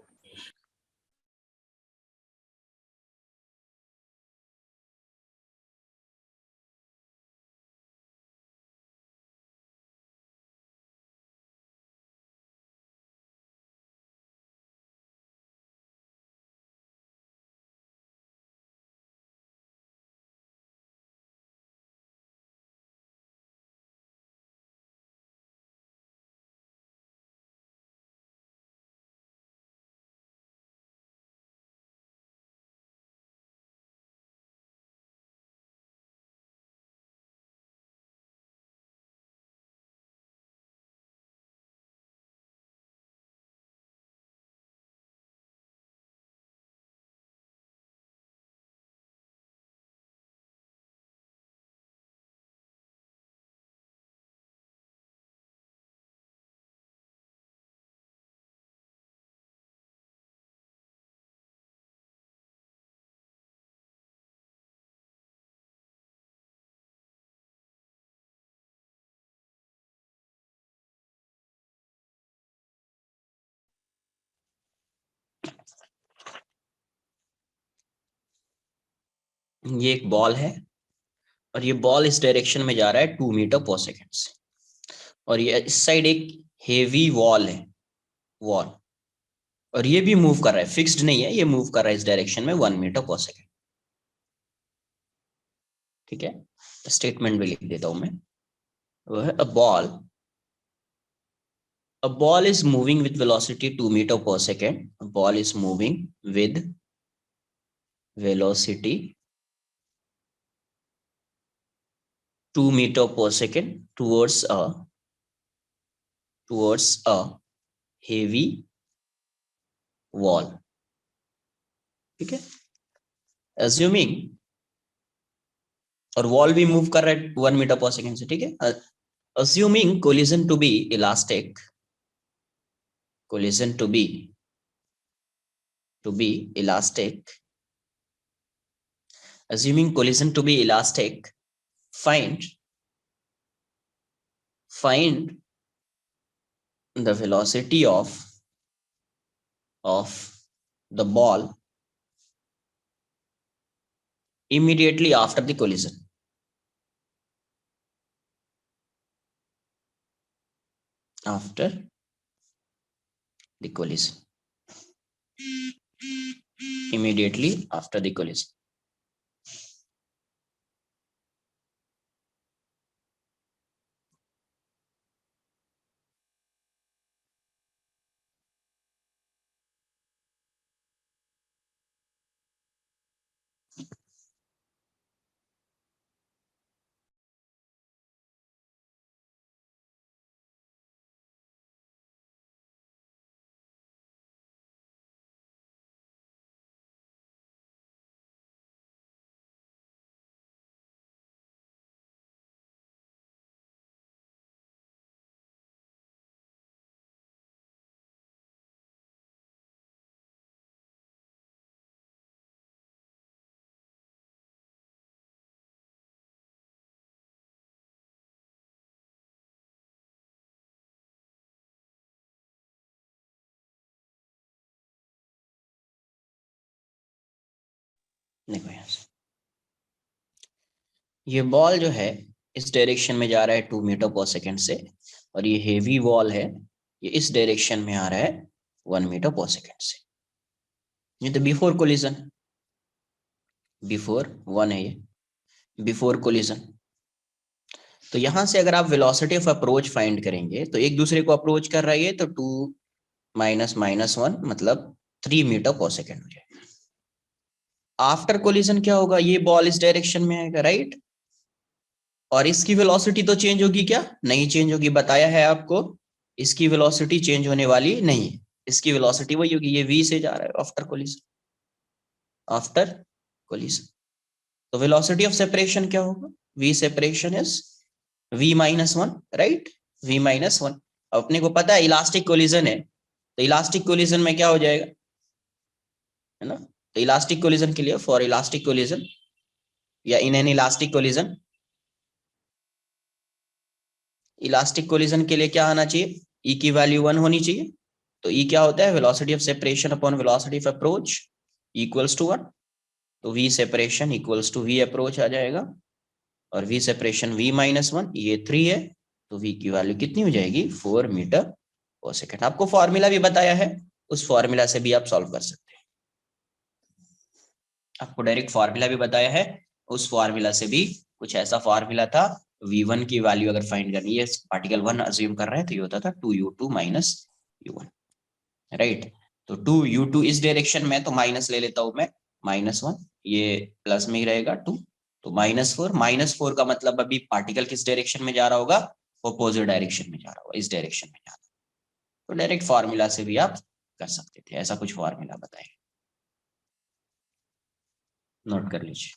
ये एक बॉल है और ये बॉल इस डायरेक्शन में जा रहा है 2 मीटर पर सेकेंड से, और ये इस साइड एक हेवी वॉल है, वॉल, और ये भी मूव कर रहा है, फिक्स्ड नहीं है, ये मूव कर रहा है इस डायरेक्शन में 1 मीटर पर सेकेंड। ठीक है, स्टेटमेंट भी लिख देता हूं मैं। वो है a ball is moving with velocity 2 meter per second. A ball is moving with velocity 2 meter per second towards a heavy wall. ठीक है, assuming, और वॉल भी मूव कर रहा है 1 मीटर पर सेकेंड से, ठीक है. assuming collision to be elastic, collision to be elastic, assuming collision to be elastic, find the velocity of the ball immediately after the collision. After the collision, immediately after the collision. देखो यहाँ से ये ball जो है इस direction में जा रहा है 2 मीटर पर सेकेंड से, और ये हेवी वॉल है, ये इस डायरेक्शन में आ रहा है 1 मीटर पर सेकेंड से. ये तो बिफोर कोलिजन, बिफोर 1 है ये, बिफोर कोलिजन. तो यहां से अगर आप वेलोसिटी ऑफ अप्रोच फाइंड करेंगे तो एक दूसरे को अप्रोच कर रहा है तो 2 माइनस माइनस 1 मतलब 3 मीटर पर सेकेंड हो जाएगा. आफ्टर कोलिजन क्या होगा, ये बॉल इस डायरेक्शन में आएगा, राइट, और इसकी वेलोसिटी तो चेंज होगी क्या, नहीं चेंज होगी, बताया है आपको, इसकी वेलोसिटी चेंज होने वाली नहीं है, इसकी वेलोसिटी वही होगी, ये v से जा रहा है आफ्टर कोलिजन, आफ्टर कोलिजन. तो वेलोसिटी ऑफ सेपरेशन क्या होगा, v separation is v minus 1, right, v minus 1. अपने को पता है इलास्टिक कोलिजन है, तो इलास्टिक कोलिजन में क्या हो जाएगा, है ना. तो इलास्टिक कोलिजन के लिए, फॉर इलास्टिक कोलिजन या in an elastic collision, elastic collision के लिए क्या आना चाहिए, ई की वैल्यू 1 होनी चाहिए. तो ई क्या होता है, velocity of separation upon velocity of approach equals to 1. तो v separation equals to v approach आ जाएगा, और v सेपरेशन v माइनस 1 ये 3 है, तो v की वैल्यू कितनी हो जाएगी, 4 मीटर पर सेकेंड. आपको फॉर्मूला भी बताया है, उस फॉर्मूला से भी आप सॉल्व कर सकते हैं. आपको डायरेक्ट फॉर्मूला भी बताया है, उस फॉर्मूला से भी कुछ ऐसा फॉर्मूला था, v1 की वैल्यू अगर फाइंड करनी है, पार्टिकल 1 अज्यूम कर रहे हैं, तो ये होता था 2u2 माइनस u1, राइट. तो 2u2 इस डायरेक्शन में, तो माइनस ले लेता हूं मैं, -1, ये प्लस में ही रहेगा 2, तो -4 का मतलब अभी पार्टिकल किस डायरेक्शन में जा रहा होगा, अपोजिट डायरेक्शन में जा रहा होगा, इस डायरेक्शन में जा रहा है. तो डायरेक्ट फॉर्मूला से भी आप कर सकते थे, ऐसा कुछ फॉर्मूला बताएं, नोट कर लीजिए.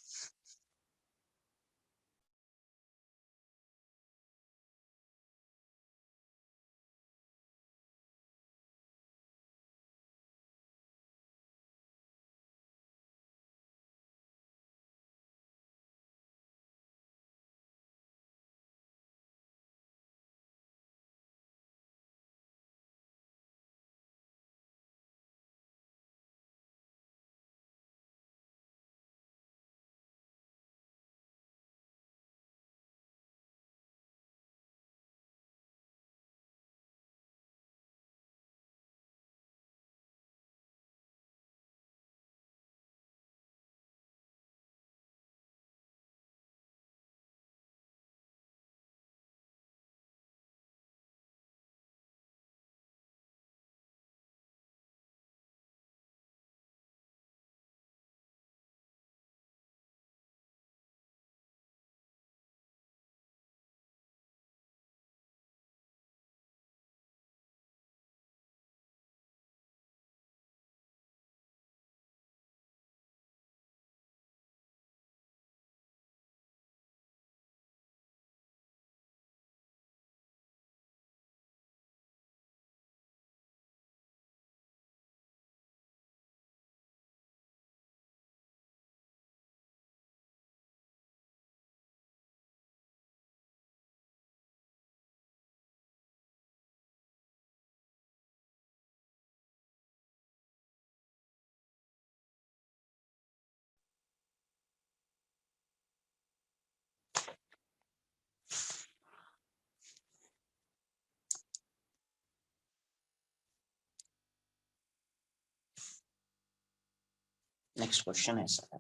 नेक्स्ट क्वेश्चन है सर,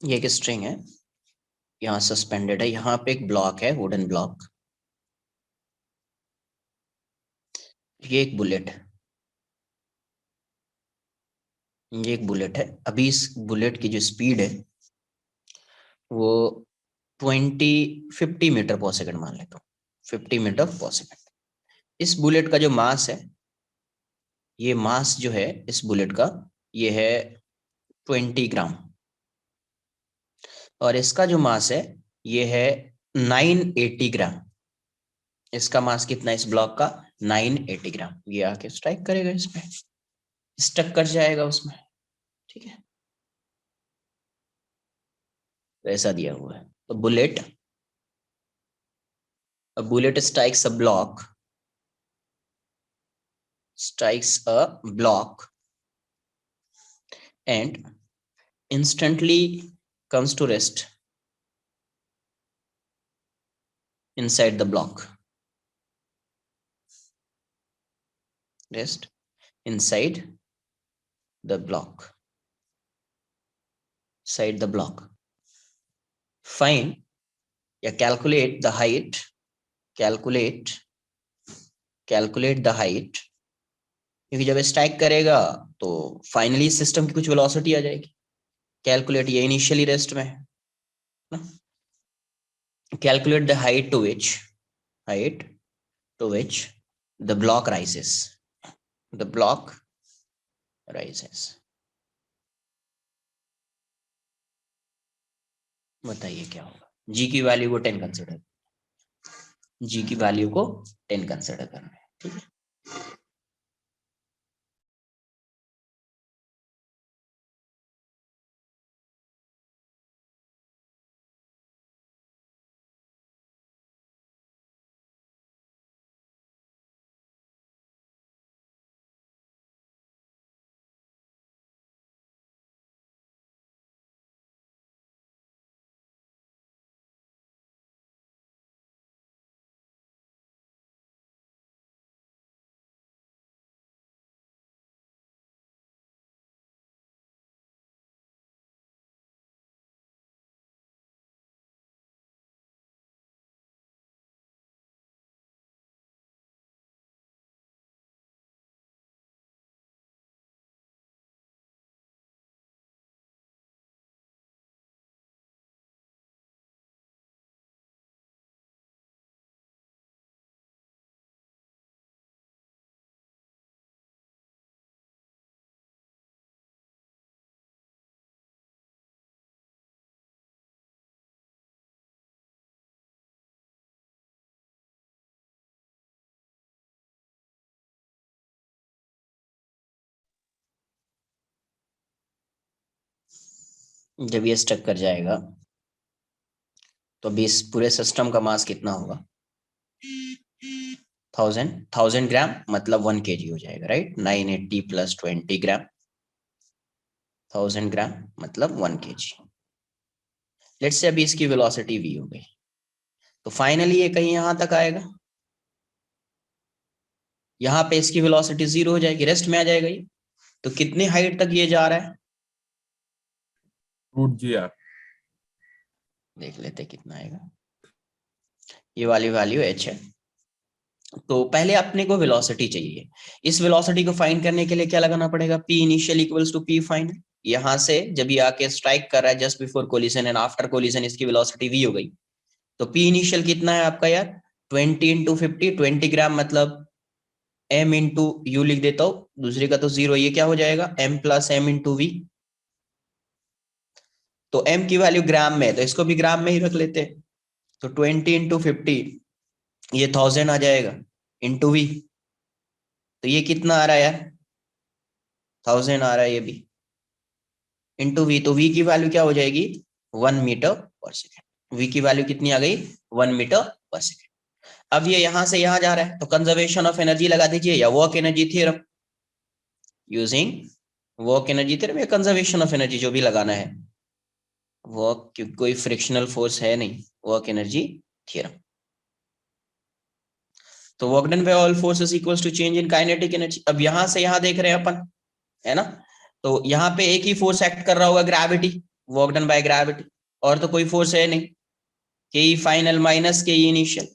ये एक स्ट्रिंग है, यहाँ सस्पेंडेड है, यहाँ पे एक ब्लॉक है, वुडन ब्लॉक, ये एक बुलेट है, ये एक बुलेट है। अभी इस बुलेट की जो स्पीड है वो 50 मीटर पर सेकंड मान लेता हूँ, 50 मीटर पर सेकंड। इस बुलेट का जो मास है, ये मास जो है इस बुलेट का, ये है 20 ग्राम, और इसका जो मास है ये है 980 ग्राम। इसका मास कितना है इस ब्लॉक का? 980 ग्राम। ये आके स्ट्राइक करेगा इसमें, स्टक कर जाएगा उसमें, ठीक है। तो ऐसा दिया हुआ है। तो bullet strikes a block and instantly comes to rest inside the block. Rest inside the block. Inside the block. Find या calculate the height. Calculate the height. क्योंकि जब स्ट्राइक करेगा तो फाइनली सिस्टम की कुछ वेलोसिटी आ जाएगी। कैलकुलेट, ये initially rest में है ना। Calculate the height to which the block rises. The block rises. बताइए क्या होगा? जी की वैल्यू को 10 कंसिडर, जी की वैल्यू को 10 कंसिडर करना है, ठीक है। जब ये स्टक कर जाएगा तो अभी इस पूरे सिस्टम का मास कितना होगा? 1000 ग्राम, मतलब 1 kg हो जाएगा, राइट। 980 प्लस 20 ग्राम, 1000 ग्राम मतलब 1 kg। लेट्स से अभी इसकी वेलोसिटी v हो गई, तो फाइनली ये कहीं यहां तक आएगा, यहाँ पे इसकी वेलोसिटी 0 हो जाएगी, रेस्ट में आ जाएगा ये। तो कितनी हाइट तक ये जा रहा है? √gr। देख लेते कितना आएगा। ये वाली वैल्यू h है। तो पहले अपने को वेलोसिटी चाहिए। इस वेलोसिटी को फाइंड करने के लिए क्या लगाना पड़ेगा? p initial equals to p final. यहां से जब ये आके स्ट्राइक कर रहा है just before collision and after collision इसकी वेलोसिटी v हो गई, तो p इनिशियल कितना है आपका यार? 20 इंटू 50, 20 ग्राम मतलब m इंटू यू लिख देता हूं, दूसरे का तो 0, ये क्या हो जाएगा? m plus m into v। तो m की वैल्यू ग्राम में है तो इसको भी ग्राम में ही रख लेते हैं। तो 20 इंटू 50 ये 1000 आ जाएगा, इंटू v, तो ये कितना आ रहा है यार? 1000 आ रहा है ये भी, इंटू v। तो v की वैल्यू क्या हो जाएगी? 1 मीटर पर सेकेंड। v की वैल्यू कितनी आ गई? 1 मीटर पर सेकेंड। अब ये यहां से यहां जा रहा है तो कंजर्वेशन ऑफ एनर्जी लगा दीजिए या work energy theorem. Using work energy theorem या कंजर्वेशन ऑफ एनर्जी, जो भी लगाना है। वर्क, क्योंकि कोई फ्रिक्शनल फोर्स है नहीं, वर्क एनर्जी थ्योरम। तो work done by all forces equals to change in kinetic energy. अब यहां से यहां देख रहे हैं अपन, है ना, तो यहाँ पे एक ही फोर्स एक्ट कर रहा होगा, gravity, work done by gravity, और तो कोई फोर्स है नहीं, के ई फाइनल माइनस के ई इनिशियल।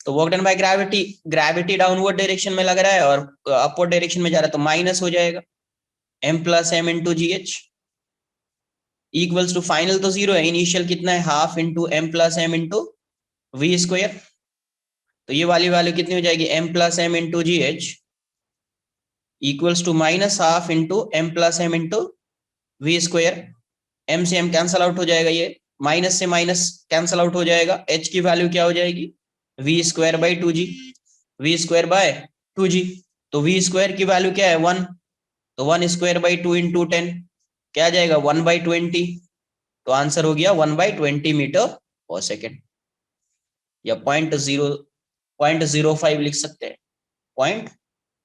तो work done by gravity, gravity downward direction में लग रहा है और अपवर्ड डायरेक्शन में जा रहा है, तो माइनस हो जाएगा m plus m into g h equals to, final तो जीरो है, इनिशियल कितना है, half into m plus m into v square. तो ये वाली वैल्यू कितनी हो जाएगी, m plus m into g h equals to minus half into m plus m into v square. m से m कैंसल आउट हो जाएगा, ये माइनस से माइनस कैंसल आउट हो जाएगा, h की वैल्यू क्या हो जाएगी, V square by two G, V square by two G. तो वी स्क्वायर की वैल्यू क्या है, 1, तो 1 स्क्वायर बाई 2 इंटू 10 क्या आ जाएगा, 1/20। तो आंसर हो गया 1/20 मीटर पर सेकेंड, या 0.05 लिख सकते हैं,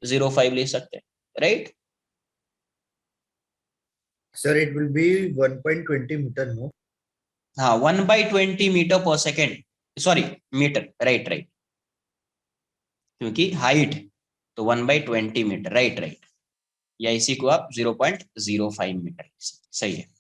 0.05 लिख सकते हैं, right. Sir, it will be 1.20 meter, no? हाँ, 1/20 मीटर पर second, sorry metre, right right, क्योंकि हाइट, तो 1/20 मीटर, राइट राइट, या इसी को आप 0.05 मीटर, सही है।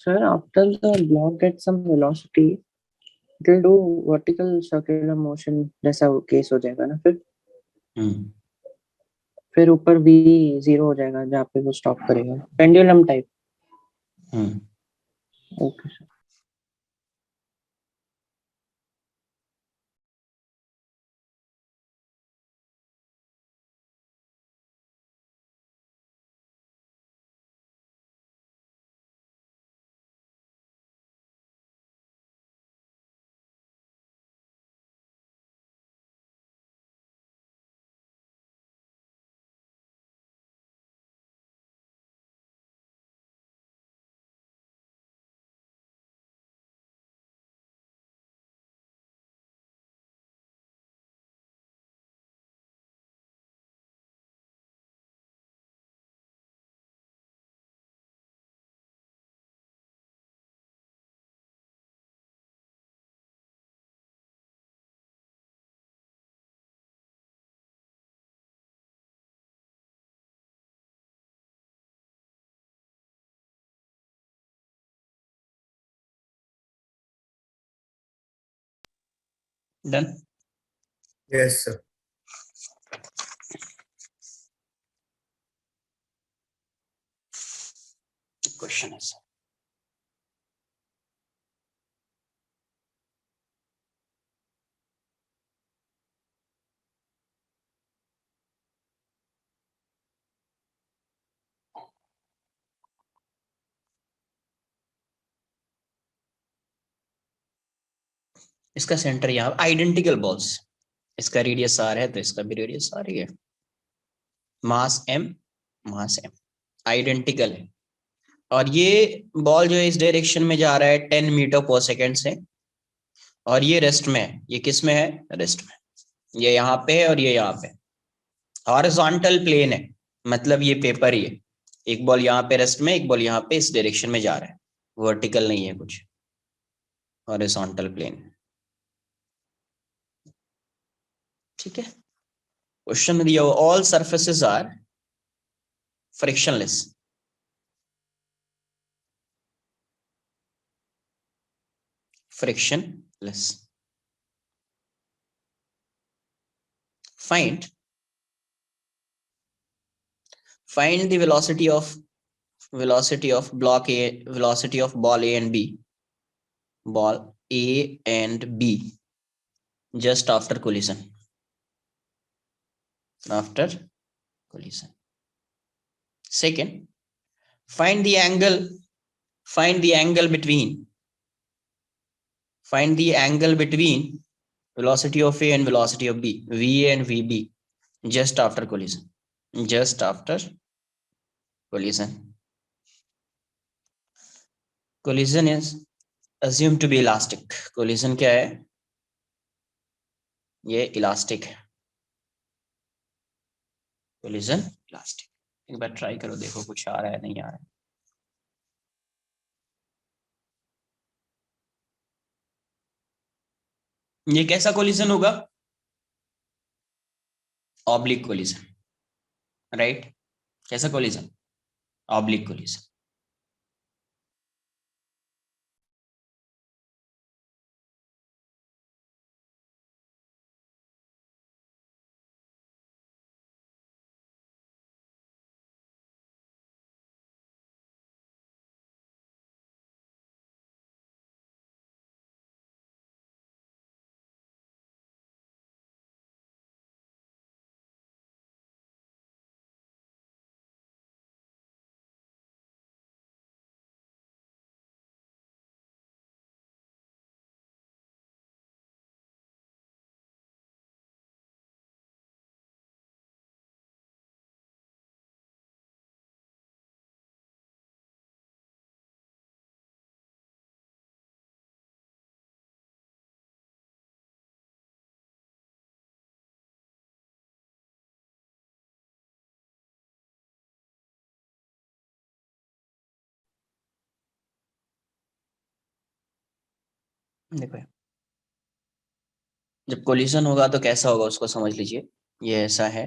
Sir, after the block gets some velocity, it will do vertical circular motion जैसा केस हो जाएगा ना, फिर ऊपर v 0 हो जाएगा जहाँ पे वो स्टॉप करेगा, pendulum type. Okay sir. Done. Yes, sir. Question है सर, इसका सेंटर यहाँ, आइडेंटिकल बॉल्स, इसका रेडियस आर है तो इसका भी रेडियस आर ही है, मास m, मास m, आइडेंटिकल है। और ये बॉल जो है इस डायरेक्शन में जा रहा है 10 मीटर पर सेकेंड से, और ये रेस्ट में है, ये किस में है, रेस्ट में, ये यहाँ पे है और ये यहाँ पे, हॉरिजॉन्टल प्लेन है, मतलब ये पेपर ही है, एक बॉल यहाँ पे रेस्ट में, एक बॉल यहाँ पे इस डायरेक्शन में जा रहा है, वर्टिकल नहीं है कुछ, हॉरिजॉन्टल प्लेन। ठीक है, क्वेश्चन दिया हो, all surfaces are frictionless, frictionless. Find the velocity of block A, velocity of ball A and B, just after collision. Second, find the angle between velocity of A and velocity of B, VA and VB, just after collision. Collision is assumed to be elastic. Collision क्या है? ये elastic है. Collision elastic. एक बार try करो, देखो कुछ आ रहा है नहीं आ रहा है. ये कैसा कोलिजन होगा? Oblique collision, right? कैसा कोलिजन? Oblique collision. देखो जब कोलिजन होगा तो कैसा होगा उसको समझ लीजिए. ये ऐसा है,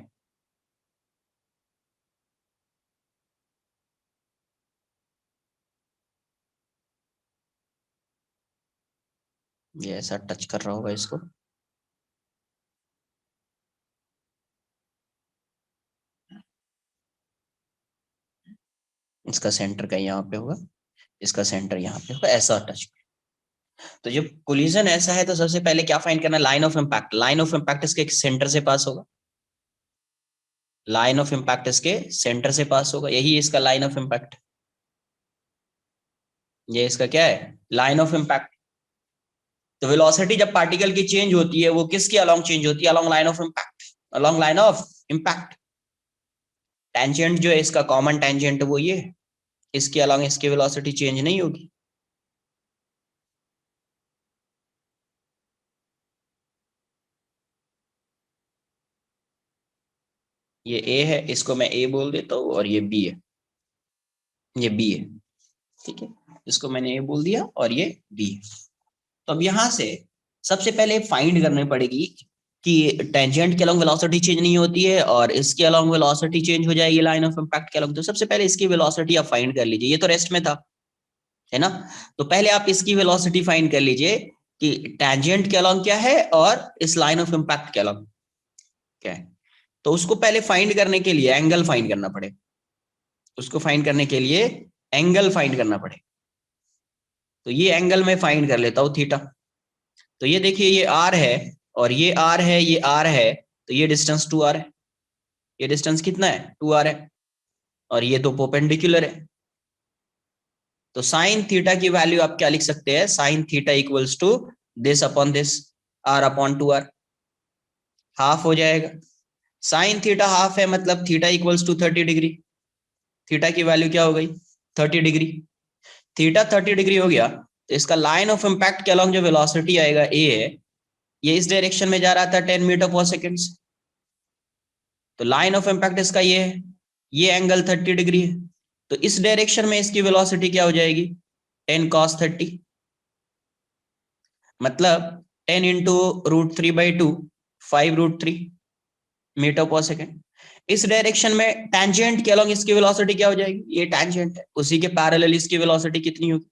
ये ऐसा टच कर रहा होगा इसको. इसका सेंटर कहीं यहाँ पे होगा, इसका सेंटर यहाँ पे होगा, ऐसा टच. तो जब कोलिजन ऐसा है तो सबसे पहले क्या फाइंड करना है? Line of impact. Line of impact इसके सेंटर से पास होगा. लाइन ऑफ इम्पैक्ट इसके सेंटर से पास होगा. यही इसका लाइन ऑफ इम्पैक्ट. ये इसका क्या है? Line of impact. तो वेलोसिटी जब पार्टिकल की चेंज होती है वो किसके अलोंग चेंज होती है? Along line of impact. Along line of impact. Tangent जो है इसका कॉमन टेंजेंट वो ये, इसके अलोंग इसकी वेलोसिटी चेंज नहीं होगी. ये ए है, इसको मैं ए बोल देता हूँ, और ये बी है. ये बी है, ठीक है. इसको मैंने ए बोल दिया और ये बी है. तो अब यहां से सबसे पहले फाइंड करनी पड़ेगी कि टेंजेंट के अलोंग वेलोसिटी चेंज नहीं होती है और इसके अलोंग वेलोसिटी चेंज हो जाएगी लाइन ऑफ इम्पैक्ट के अलोंग. तो सबसे पहले इसकी वेलोसिटी आप फाइंड कर लीजिए. ये तो रेस्ट में था, है ना? तो पहले आप इसकी वेलोसिटी फाइंड कर लीजिए कि टेंजेंट के अलोंग क्या है और इस लाइन ऑफ इम्पैक्ट के अलोंग क्या है. तो उसको पहले फाइंड करने के लिए एंगल फाइंड करना पड़ेगा. उसको फाइंड करने के लिए एंगल फाइंड करना पड़ेगा. तो ये एंगल मैं फाइंड कर लेता हूं, थीटा. तो ये देखिए, ये आर है और ये आर है, ये आर है. तो ये डिस्टेंस 2r है. ये डिस्टेंस कितना है? 2r है. और ये दो परपेंडिकुलर है. तो साइन थीटा की वैल्यू आप क्या लिख सकते हैं? Sine theta equals to this upon this, r upon 2r. Half हो जाएगा. साइन थीटा हाफ है, मतलब theta equals to 30 degree. Theta की वैल्यू क्या हो गई? 30 डिग्री. थीटा 30 डिग्री हो गया. तो इसका लाइन ऑफ इम्पैक्ट के अलोंग जो वेलोसिटी आएगा ए है, ये इस डायरेक्शन में जा रहा था 10 मीटर पर सेकेंड. तो लाइन ऑफ इम्पैक्ट इसका ये है. ये एंगल 30 डिग्री है. तो इस डायरेक्शन में इसकी वेलोसिटी क्या हो जाएगी? 10 cos 30, मतलब 10 इंटू √3/2, 5√3 मीटर पर सेकेंड. इस डायरेक्शन में टेंजेंट के अलोंग इसकी वेलोसिटी क्या हो जाएगी? ये टेंजेंट है, उसी के पैरेलल इसकी वेलोसिटी कितनी होगी?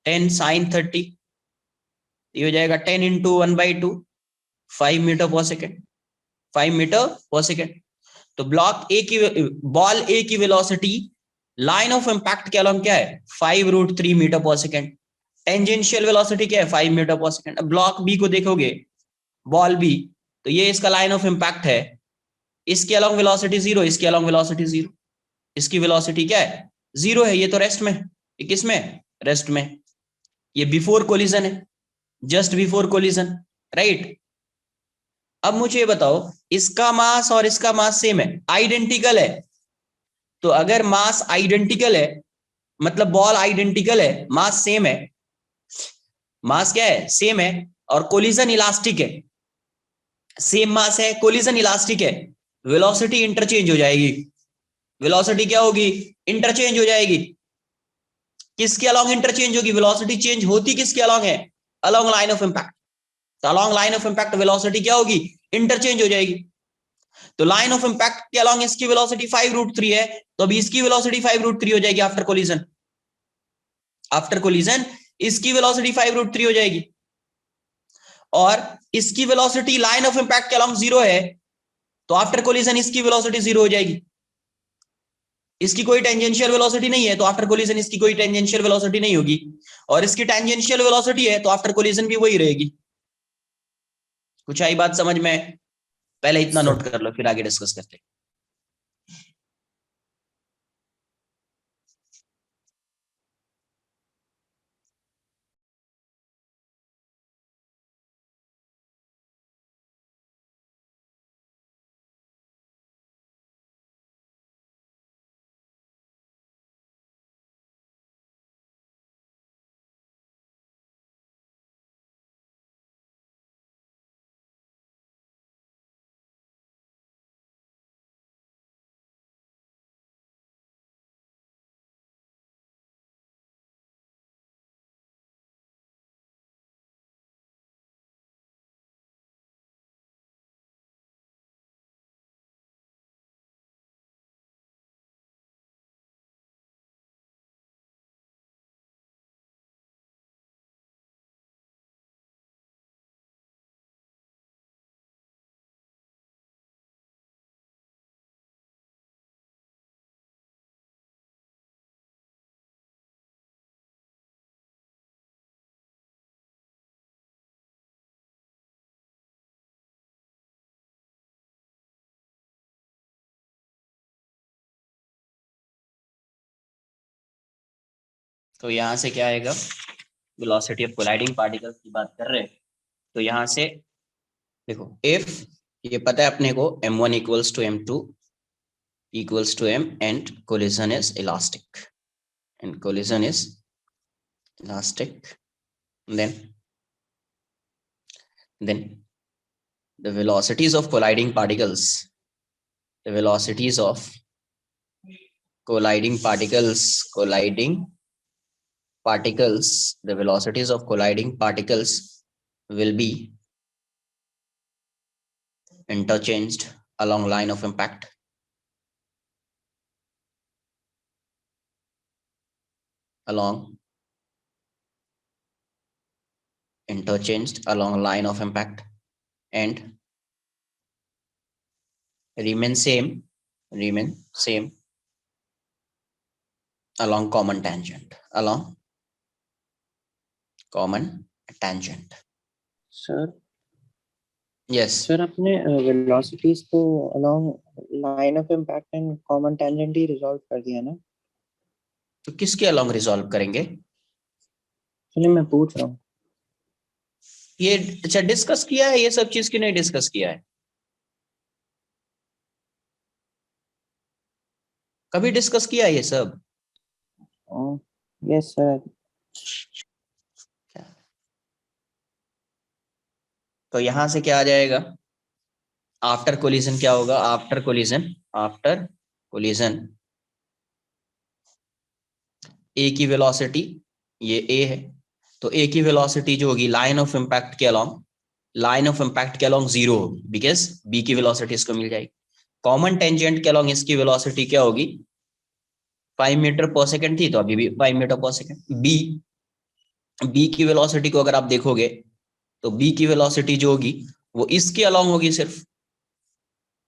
10 sin 30, ये हो जाएगा 10 इंटू 1/2, 5 मीटर पर सेकेंड, 5 मीटर पर सेकेंड। तो बॉल ए की वेलोसिटी लाइन ऑफ इंपैक्ट के अलॉन्ग क्या है 5√3 मीटर पर सेकेंड। टेंजेंशियल वेलोसिटी क्या है 5 मीटर पर सेकेंड। अब ब्लॉक बी को देखोगे, बॉल बी, तो ये इसका लाइन ऑफ इंपैक्ट है, इसके अलॉन्ग वेलोसिटी 0, इसके अलॉन्ग वेलोसिटी 0, इसकी वेलोसिटी क्या है 0 है। ये तो रेस्ट में, ये किस में, रेस्ट में। ये बिफोर कोलिजन है, जस्ट बिफोर कोलिजन, राइट। अब मुझे ये बताओ, इसका मास और इसका मास सेम है, आइडेंटिकल है। तो अगर मास आइडेंटिकल है, मतलब बॉल आइडेंटिकल है, मास सेम है, मास क्या है सेम है, और कोलिजन इलास्टिक है, सेम मास है, कोलिजन इलास्टिक है, वेलोसिटी इंटरचेंज हो जाएगी। वेलोसिटी क्या होगी, इंटरचेंज हो जाएगी। किसके अलॉन्ग इंटरचेंज होगी, वेलोसिटी चेंज होती किसके अलॉन्ग है, अलॉन्ग लाइन ऑफ इंपैक्ट। तो along line of impact velocity क्या होगी, इंटरचेंज हो जाएगी। तो लाइन ऑफ इंपैक्ट के अलॉन्ग इसकी वेलोसिटी 5√3 है, तो अभी इसकी वेलोसिटी 5√3 हो जाएगी आफ्टर कोलिजन। आफ्टर कोलिजन इसकी वेलोसिटी 5√3 हो जाएगी, और इसकी वेलोसिटी लाइन ऑफ इंपैक्ट के अलॉन्ग 0 है, तो आफ्टर कोलिजन इसकी वेलोसिटी 0 हो जाएगी। इसकी कोई टेंजेंशियल वेलोसिटी नहीं है, तो आफ्टर कोलिजन इसकी कोई टेंजेंशियल वेलोसिटी नहीं होगी, और इसकी टेंजेंशियल वेलोसिटी है, तो आफ्टर कोलिजन भी वही रहेगी। कुछ आई बात समझ में? पहले इतना नोट कर लो, फिर आगे डिस्कस करते हैं। तो यहां से क्या आएगा, वेलोसिटी ऑफ कोलाइडिंग पार्टिकल्स की बात कर रहे हैं, तो यहां से देखो, इफ ये पता है अपने को m1 equals to m2 equals to m, and collision is elastic, and collision is elastic, then the velocities of colliding particles, the velocities of colliding particles, the velocities of colliding particles will be interchanged along line of impact, interchanged along line of impact, and remain same along common tangent, sir yes. Sir अपने velocities को along line of impact and common tangent he resolve कर दिया ना? तो किसके along resolve करेंगे, चलिए मैं पूछ रहा हूँ। ये अच्छा डिस्कस किया है, ये सब चीज क्यों नहीं डिस्कस किया है, कभी डिस्कस किया है ये सब? Yes sir. तो यहां से क्या आ जाएगा, आफ्टर कोलिजन क्या होगा, आफ्टर कोलिजन ए की वेलोसिटी, ये ए है, तो ए की वेलोसिटी जो होगी लाइन ऑफ इंपैक्ट के अलॉन्ग 0 होगी, बिकॉज बी की वेलोसिटी इसको मिल जाएगी। कॉमन टेंजेंट के अलॉन्ग इसकी वेलोसिटी क्या होगी, 5 मीटर पर सेकेंड थी, तो अभी भी 5 मीटर पर सेकेंड। बी बी की वेलोसिटी को अगर आप देखोगे तो बी की वेलोसिटी जो होगी वो इसके अलोंग होगी, सिर्फ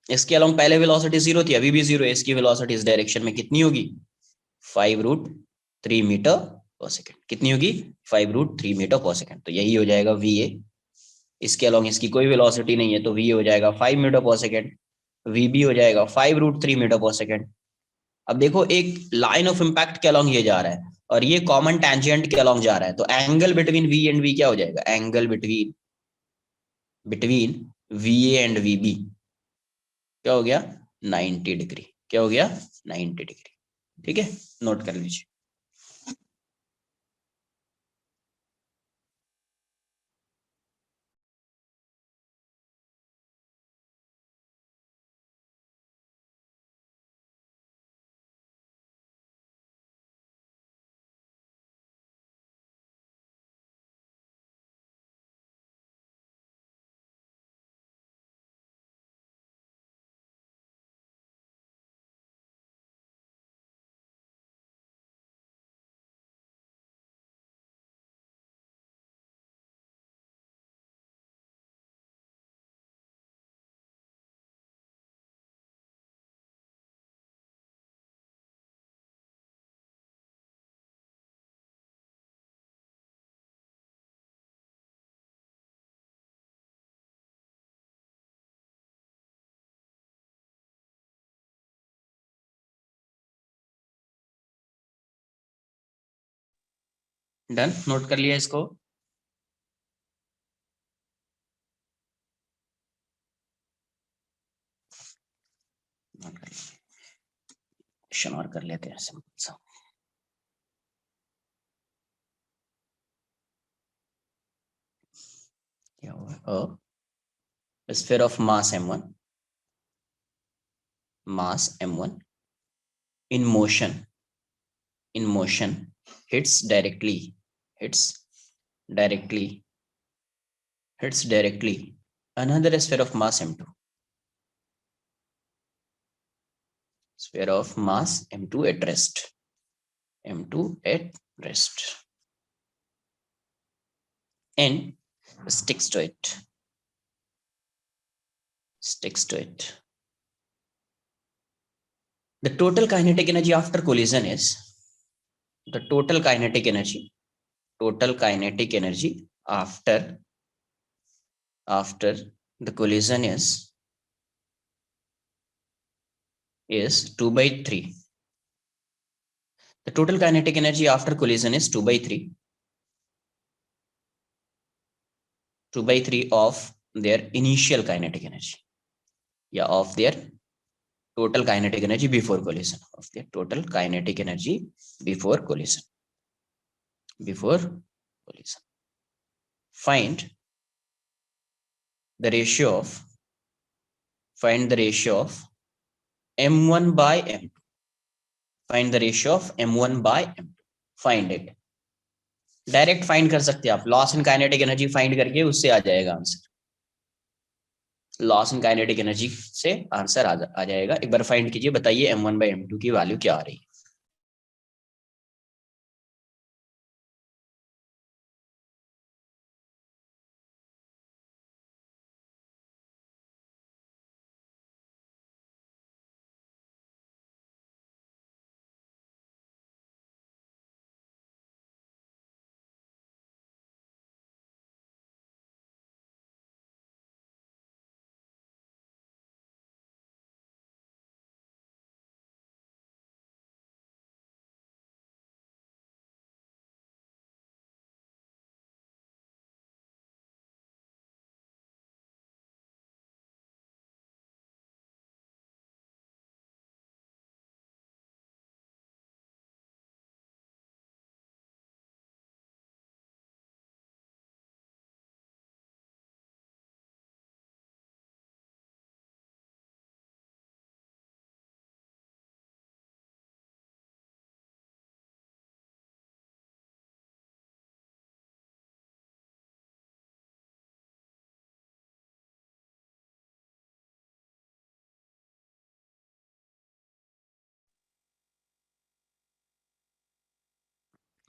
इसके अलोंग। पहले वेलोसिटी 0 थी, अभी भी 0 है। इसकी वेलोसिटी इस डायरेक्शन में कितनी होगी? 5√3 मीटर पर सेकेंड। कितनी होगी? 5√3 मीटर पर सेकेंड। तो यही हो जाएगा वी ए। इसके अलोंग इसकी कोई वेलोसिटी नहीं है, तो वी हो जाएगा 5 मीटर पर सेकेंड। वी बी हो जाएगा 5√3 मीटर पर सेकेंड। अब देखो, एक लाइन ऑफ इंपैक्ट के अलोंग ये जा रहा है और ये कॉमन टेंजेंट के अलोंग जा रहा है, तो angle between v and v क्या हो जाएगा? Angle between between v and v b क्या हो गया? 90 डिग्री। क्या हो गया? 90 डिग्री। ठीक है, नोट कर लीजिए। डन, नोट कर लिया इसको। नोट कर लिया। क्वेश्चन और कर लेते हैं सिंपल सा। क्या हुआ? A sphere of mass m1, mass m1 in motion hits directly hits directly hits directly another sphere of mass m2, sphere of mass m2 at rest, m2 at rest, and sticks to it sticks to it. The total kinetic energy after collision is the total kinetic energy after the collision is 2 by 3. The total kinetic energy after collision is 2 by 3 of their initial kinetic energy, yeah, of their total kinetic energy before collision, of their total kinetic energy before collision. Find the ratio of m1 by m2. Find the ratio of m1 by m2. Find it. Direct find कर सकते हैं आप, loss in kinetic energy find करके उससे आ जाएगा answer. Loss in kinetic energy से answer आ जाएगा। एक बार फाइंड कीजिए, बताइए m1 by m2 की वैल्यू क्या आ रही है।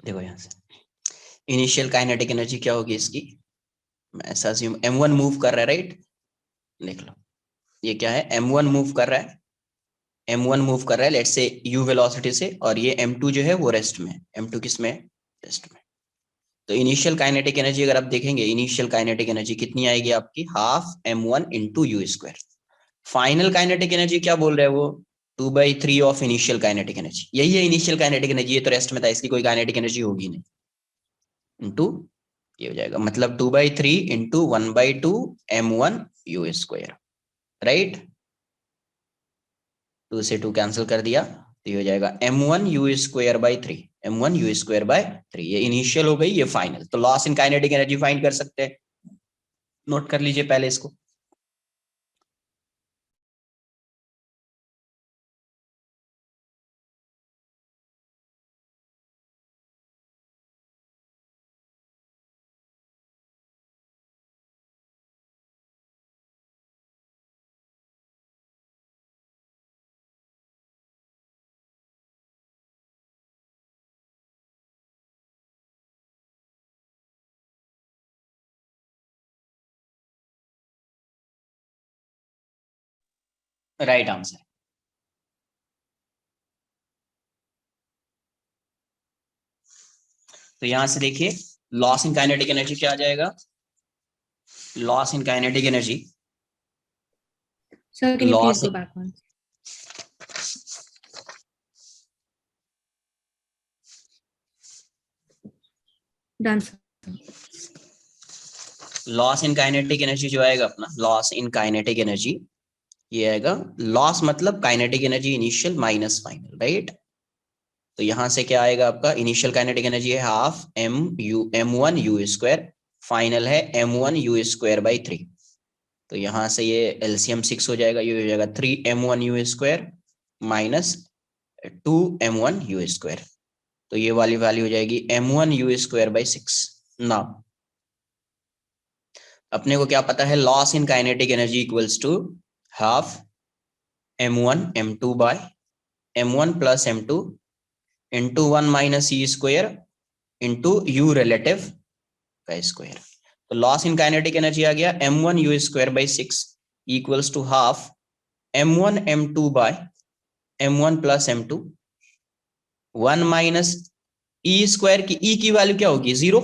देखो यहां से इनिशियल काइनेटिक एनर्जी क्या होगी इसकी, मैं ऐसा assume m1 मूव कर रहा है, राइट, देख लो ये क्या है, m1 मूव कर रहा है, m1 मूव कर रहा है लेट्स से u वेलोसिटी से, और ये m2 जो है वो रेस्ट में, m2 किस में, रेस्ट में। तो इनिशियल काइनेटिक एनर्जी अगर आप देखेंगे, इनिशियल काइनेटिक एनर्जी कितनी आएगी आपकी, half m1 into u square. Final kinetic energy क्या बोल रहे हैं वो, 2/3 ऑफ इनिशियल काइनेटिक एनर्जी, यही है इनिशियल काइनेटिक एनर्जी, ये तो रेस्ट में था, इसकी कोई काइनेटिक एनर्जी होगी नहीं, इंटू ये हो जाएगा, मतलब 2/3 into 1/2 m1 you square, right, 2 से 2 कैंसिल कर दिया, तो ये हो जाएगा m1 u square by 3, m1 u square by 3, ये इनिशियल हो गई, ये फाइनल। तो loss in kinetic energy find कर सकते हैं, नोट कर लीजिए पहले इसको। Right answer. तो यहां से देखिए लॉस इन काइनेटिक एनर्जी क्या आ जाएगा, loss in kinetic energy, Sir, can you please loss, go back once? Done, sir. Loss in kinetic energy जो आएगा अपना, लॉस इन काइनेटिक एनर्जी, ये आएगा लॉस मतलब kinetic energy initial minus final, right. तो यहां से क्या आएगा आपका, इनिशियल काइनेटिक एनर्जी है half m1 u square, final है m1 u स्क्वायर बाई 3। तो यहां से ये एलसीएम 6 हो जाएगा, ये हो जाएगा 3m1 u square minus 2m1 u square, तो ये वाली वैल्यू हो जाएगी m1 u स्क्वायर बाई 6। ना अपने को क्या पता है, loss in kinetic energy equals to half m1 m2 by m1 plus m2 into 1 minus e square into u relative का स्क्वायर। तो लॉस इन काइनेटिक एनर्जी आ गया m1 u square by 6 equals to half m1 m2 by m1 plus m2, 1 minus e square की e की value क्या होगी, 0,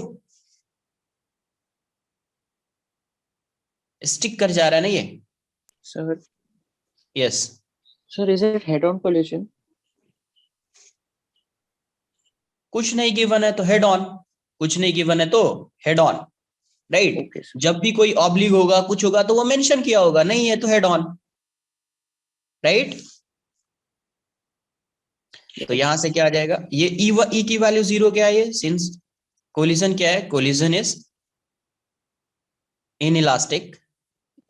stick कर जा रहा है ना ये, Sir, yes. sir, is it head-on collision? कुछ नहीं गिवन है तो हेड ऑन, कुछ नहीं गिवन है तो head on, right. Okay, sir. जब भी कोई ऑब्लिक होगा कुछ होगा तो वो मेंशन किया होगा, नहीं है तो हेड ऑन, राइट। तो यहां से क्या आ जाएगा, ये ई की वैल्यू 0 क्या है, सिंस कोलिजन क्या है, collision is inelastic,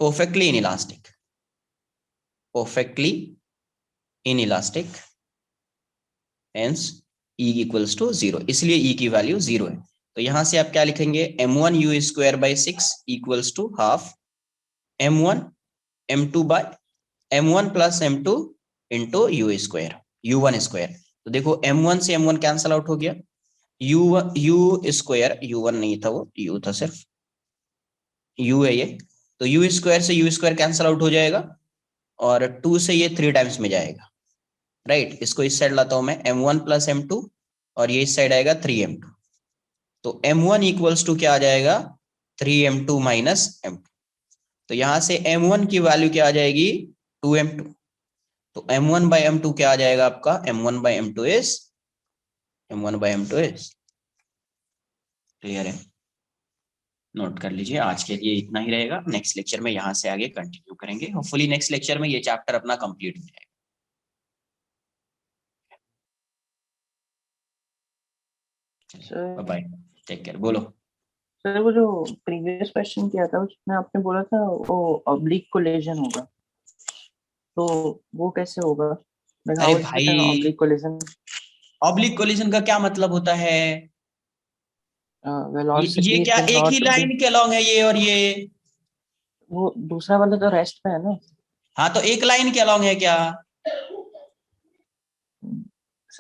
perfectly inelastic, perfectly inelastic, hence e equals to 0, इसलिए ई की वैल्यू 0 है। तो यहां से आप क्या लिखेंगे, m1 u square by 6 equals to half m1 m2 by m1 plus m2 into u square, u1 square. तो देखो m1 से m1 कैंसल आउट हो गया, u स्क्वायर, u1 नहीं था वो, u था सिर्फ, u है ये, तो u स्क्वायर से u स्क्वायर कैंसल आउट हो जाएगा, और 2 से ये 3 टाइम्स में जाएगा, राइट। इसको इस साइड लाता हूं मैं, m1 प्लस m2, और ये इस साइड आएगा 3m2, तो m1 इक्वल्स टू क्या आ जाएगा, 3m2 माइनस m2। तो यहां से m1 की वैल्यू क्या आ जाएगी, 2m2, तो m1 बाई m2 क्या आ जाएगा आपका, m1 by m2 is, m1 by m2 is, clear है, नोट कर लीजिए। आज के लिए इतना ही रहेगा, नेक्स्ट लेक्चर में यहाँ से आगे कंटिन्यू करेंगे, होपफुली नेक्स्ट लेक्चर में ये चैप्टर अपना कंप्लीट हो जाएगा। Sir, बाय, टेक केयर, बोलो। sir, वो जो previous question किया था उसमें आपने बोला था वो oblique collision होगा, तो वो कैसे होगा? Like how अरे is it an भाई, oblique collision? ऑब्लिक कोलिजन का क्या मतलब होता है, Velocity ये क्या will एक ही not be, लाइन के अलॉन्ग है ये और ये, वो दूसरा वाला तो रेस्ट पे है ना? हाँ तो एक लाइन के अलॉन्ग है क्या,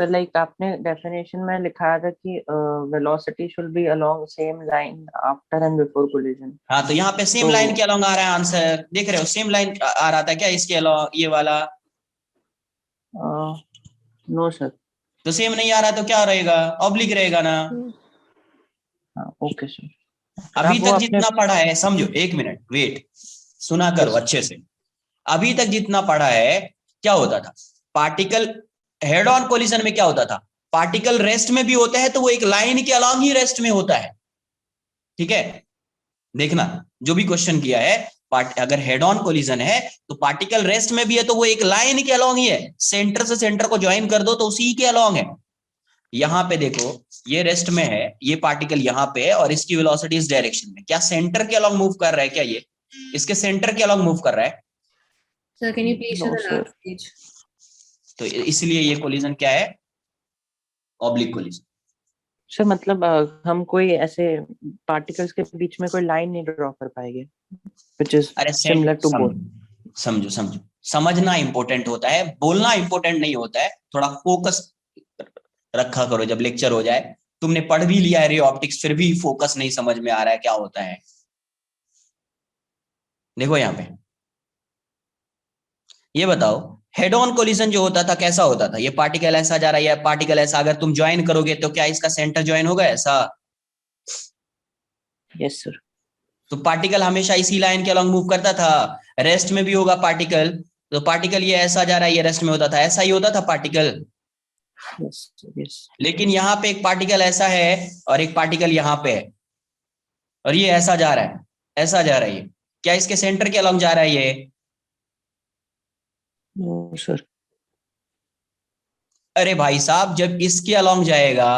सर लाइक आपने डेफिनेशन में लिखा था कि velocity should be along same line after and before collision. हाँ, तो यहाँ पे सेम तो- लाइन के अलॉन्ग आ रहा है आंसर, देख रहे हो सेम लाइन आ रहा था क्या इसके अलॉन्ग, ये वाला? No sir. तो सेम नहीं आ रहा तो क्या रहेगा, ऑब्लिक रहेगा ना। हाँ ओके सर। अभी वो तक आपने- जितना पढ़ा है, समझो, एक मिनट वेट, सुना करो Yes. अच्छे से। अभी तक जितना पढ़ा है, क्या होता था, पार्टिकल हेड ऑन कोलिजन में क्या होता था, पार्टिकल रेस्ट में भी होता है तो वो एक लाइन के अलॉन्ग ही रेस्ट में होता है, ठीक है। देखना, जो भी क्वेश्चन किया है, अगर हेड ऑन कोलिजन है तो पार्टिकल रेस्ट में भी है तो वो एक लाइन के अलॉन्ग ही है, सेंटर से सेंटर को ज्वाइन कर दो तो उसी के अलॉन्ग है। यहां पे देखो, ये रेस्ट में है, ये पार्टिकल यहां पे है और इसकी वेलोसिटी इस डायरेक्शन में, क्या सेंटर के अलॉन्ग मूव कर रहा है क्या, ये इसके सेंटर के अलॉन्ग मूव कर रहा है? Sir, can you please show No, the sir. last page? तो इसलिए ये कोलिजन क्या है, ऑब्लिक कोलिजन। सर मतलब हम कोई ऐसे पार्टिकल्स के बीच में कोई लाइन नहीं ड्रॉ कर पाएंगे which is अरे similar to both. समझो समझो, समझना इंपॉर्टेंट होता है, बोलना इंपॉर्टेंट नहीं होता है। थोड़ा फोकस रखा करो जब लेक्चर हो जाए। तुमने पढ़ भी लिया है रे ऑप्टिक्स, फिर भी फोकस नहीं समझ में आ रहा है क्या होता है। देखो यहाँ पे, ये बताओ, हेड ऑन कोलिजन जो होता था कैसा होता था, ये पार्टिकल ऐसा जा रहा है, ये पार्टिकल ऐसा, अगर तुम ज्वाइन करोगे तो क्या इसका सेंटर ज्वाइन होगा ऐसा? Yes sir. तो पार्टिकल हमेशा इसी लाइन के अलॉन्ग मूव करता था। रेस्ट में भी होगा पार्टिकल, तो पार्टिकल ये ऐसा जा रहा है, ये रेस्ट में होता था, ऐसा ही होता था पार्टिकल। Yes sir, yes. लेकिन यहाँ पे एक पार्टिकल ऐसा है और एक पार्टिकल यहाँ पे है, और ये ऐसा जा रहा है, ऐसा जा रहा है, ये क्या इसके सेंटर के अलॉन्ग जा रहा है ये? No sir. अरे भाई साहब, जब इसके अलॉन्ग जाएगा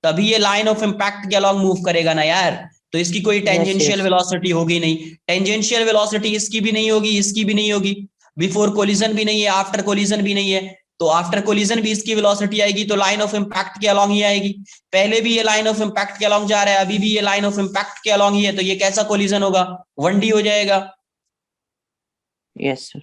तभी ये लाइन ऑफ इंपैक्ट के अलॉन्ग मूव करेगा ना यार। तो इसकी कोई टेंजेंशियल yes. वेलोसिटी होगी नहीं, टेंजेंशियल वेलोसिटी इसकी भी नहीं होगी, इसकी भी नहीं होगी, बिफोर कोलिजन भी नहीं है, आफ्टर कोलिजन भी नहीं है, तो आफ्टर कोलिजन भी इसकी वेलोसिटी आएगी तो लाइन ऑफ इंपैक्ट के अलॉन्ग ही आएगी। पहले भी ये लाइन ऑफ इंपैक्ट के अलॉन्ग जा रहा है, अभी भी ये लाइन ऑफ इंपैक्ट के अलॉन्ग ही है, तो ये कैसा कोलिजन होगा, 1D हो जाएगा। Yes sir.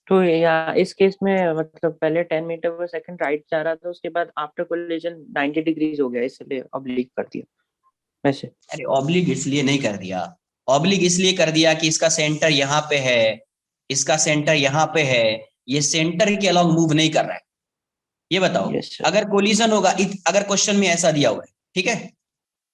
तो या इस केस में मतलब पहले 10 मीटर पर सेकंड राइट जा रहा था, उसके बाद आफ्टर कोलिजन 90 डिग्रीज हो गया, इसलिए ऑब्लिक कर दिया वैसे। अरे ऑब्लिक इसलिए नहीं कर दिया, ऑब्लिक इसलिए कर दिया कि इसका सेंटर यहाँ पे है, इसका सेंटर यहाँ पे है, ये सेंटर के अलॉन्ग मूव नहीं कर रहा है। ये बताओ, Yes, sir. अगर कोलिजन होगा, अगर क्वेश्चन में ऐसा दिया हुआ है, ठीक है,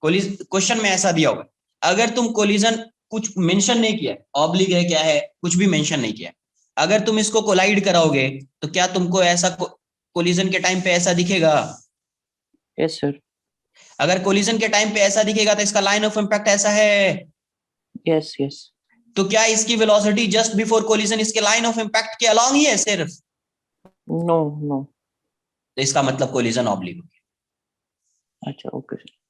क्वेश्चन में ऐसा दिया हुआ है, अगर तुम कोलिजन कुछ मेंशन नहीं किया, ऑब्लिक है क्या है, कुछ भी मेंशन नहीं किया, अगर तुम इसको कोलाइड कराओगे तो क्या तुमको ऐसा कोलिजन के टाइम पे ऐसा दिखेगा? Yes sir. अगर कोलिजन के टाइम पे ऐसा दिखेगा तो इसका लाइन ऑफ इंपैक्ट ऐसा है, Yes yes. तो क्या इसकी वेलोसिटी जस्ट बिफोर कोलिजन इसके लाइन ऑफ इंपैक्ट के अलॉन्ग ही है सिर्फ? No no. तो इसका मतलब कोलिजन ऑब्लिक हो गया। अच्छा okay sir.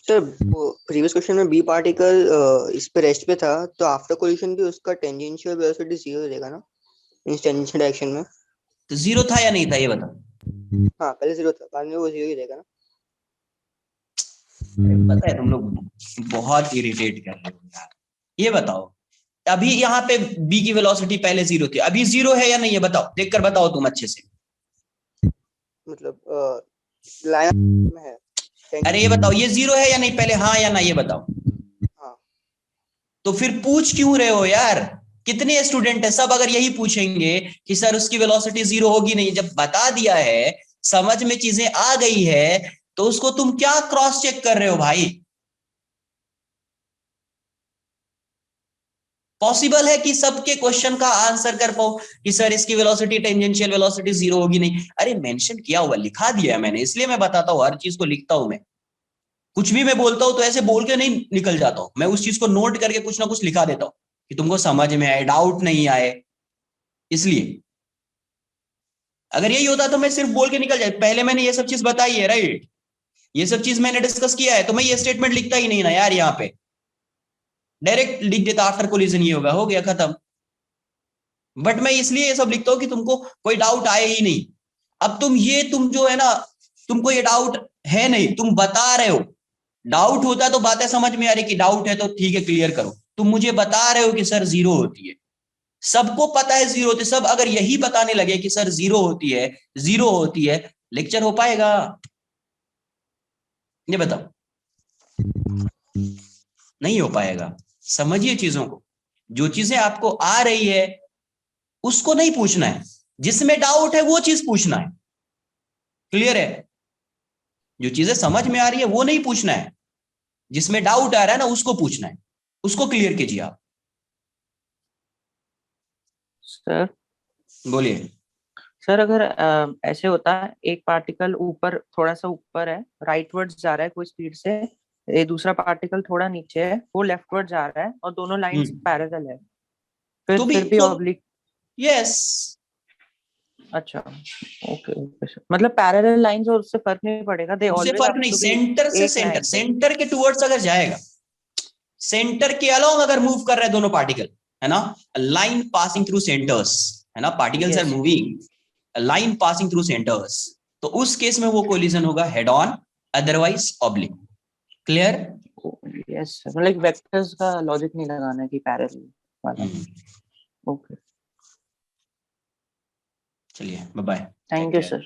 Sir previous question में बी पार्टिकल इस पे रेस्ट पे था, तो आफ्टर कोलिशन भी उसका टेंजेंशियल वेलोसिटी 0 रहेगा ना इस टेंजेंशियल डायरेक्शन में? तो जीरो था या नहीं था ये बताओ? हाँ पहले 0 था, बाद में वो 0 ही रहेगा ना? पता है तुम लोग बहुत इरिटेट कर रहे हो यार। ये बताओ, अभी यहाँ पे बी की वेलोसिटी पहले 0 थी, अभी 0 है या नहीं है बताओ, देखकर बताओ तुम अच्छे से। मतलब लाइन में है। अरे ये बताओ, ये 0 है या नहीं पहले, हाँ या ना ये बताओ। हाँ। तो फिर पूछ क्यों रहे हो यार? कितने स्टूडेंट है, सब अगर यही पूछेंगे कि सर उसकी वेलोसिटी 0 होगी नहीं, जब बता दिया है, समझ में चीजें आ गई है, तो उसको तुम क्या क्रॉस चेक कर रहे हो भाई? पॉसिबल है कि सबके क्वेश्चन का आंसर कर पाओ कि सर इसकी वेलोसिटी टेंजेंशियल वेलोसिटी 0 होगी नहीं। अरे मेंशन किया हुआ, लिखा दिया है मैंने, इसलिए मैं बताता हूँ, हर चीज को लिखता हूं मैं। कुछ भी मैं बोलता हूं तो ऐसे बोल के नहीं निकल जाता हूं, मैं उस चीज को नोट करके कुछ ना कुछ लिखा देता हूं कि तुमको समझ में आए, डाउट नहीं आए। इसलिए अगर यही होता तो मैं सिर्फ बोल के निकल जाए, पहले मैंने ये सब चीज बताई है, राइट, ये सब चीज मैंने डिस्कस किया है, तो मैं ये स्टेटमेंट लिखता ही नहीं ना यार, यहाँ पे डायरेक्ट लिख देता आफ्टर कोलिजन ये होगा, हो गया खत्म। बट मैं इसलिए ये सब लिखता हूं कि तुमको कोई डाउट आए ही नहीं। अब तुम जो है ना, तुमको ये डाउट है नहीं, तुम बता रहे हो। डाउट होता है तो बातें समझ में आ रही कि डाउट है तो ठीक है क्लियर करो। तुम मुझे बता रहे हो कि सर जीरो होती है, सबको पता है जीरो होती है। सब अगर यही बताने लगे कि सर जीरो होती है, जीरो होती है, लेक्चर हो पाएगा? ये बताओ, नहीं हो पाएगा। समझिए चीजों को, जो चीजें आपको आ रही है उसको नहीं पूछना है, जिसमें डाउट है वो चीज पूछना है। क्लियर है? जो चीजें समझ में आ रही है वो नहीं पूछना है, जिसमें डाउट आ रहा है ना उसको पूछना है, उसको क्लियर कीजिए आप। सर बोलिए। सर अगर ऐसे होता है, एक पार्टिकल ऊपर, थोड़ा सा ऊपर है, राइटवर्ड्स जा रहा है कोई स्पीड से, ये दूसरा पार्टिकल थोड़ा नीचे है, वो लेफ्टवर्ड जा रहा है, और दोनों लाइंस पैरेलल है, फिर भी ऑब्लिक। यस। अच्छा, ओके ओके सर, मतलब पैरेलल लाइंस और उससे फर्क नहीं पड़ेगा, दे उससे ऑलवेज फर्क हैव नहीं, टू बी सेंटर से एक सेंटर, लाइन पे। सेंटर के टुवर्ड्स अगर जाएगा, सेंटर के अलोंग अगर मूव कर रहे हैं दोनों पार्टिकल, है ना, लाइन पासिंग थ्रू सेंटर्स, है ना, particles are Yes. Moving, line passing through centres, तो उस केस में वो कोलिजन होगा head on, otherwise oblique. Clear? Yes sir, मतलब वेक्टर्स का लॉजिक नहीं लगाना है कि पैरेलल वाला। ओके, चलिए bye bye. Thank you sir.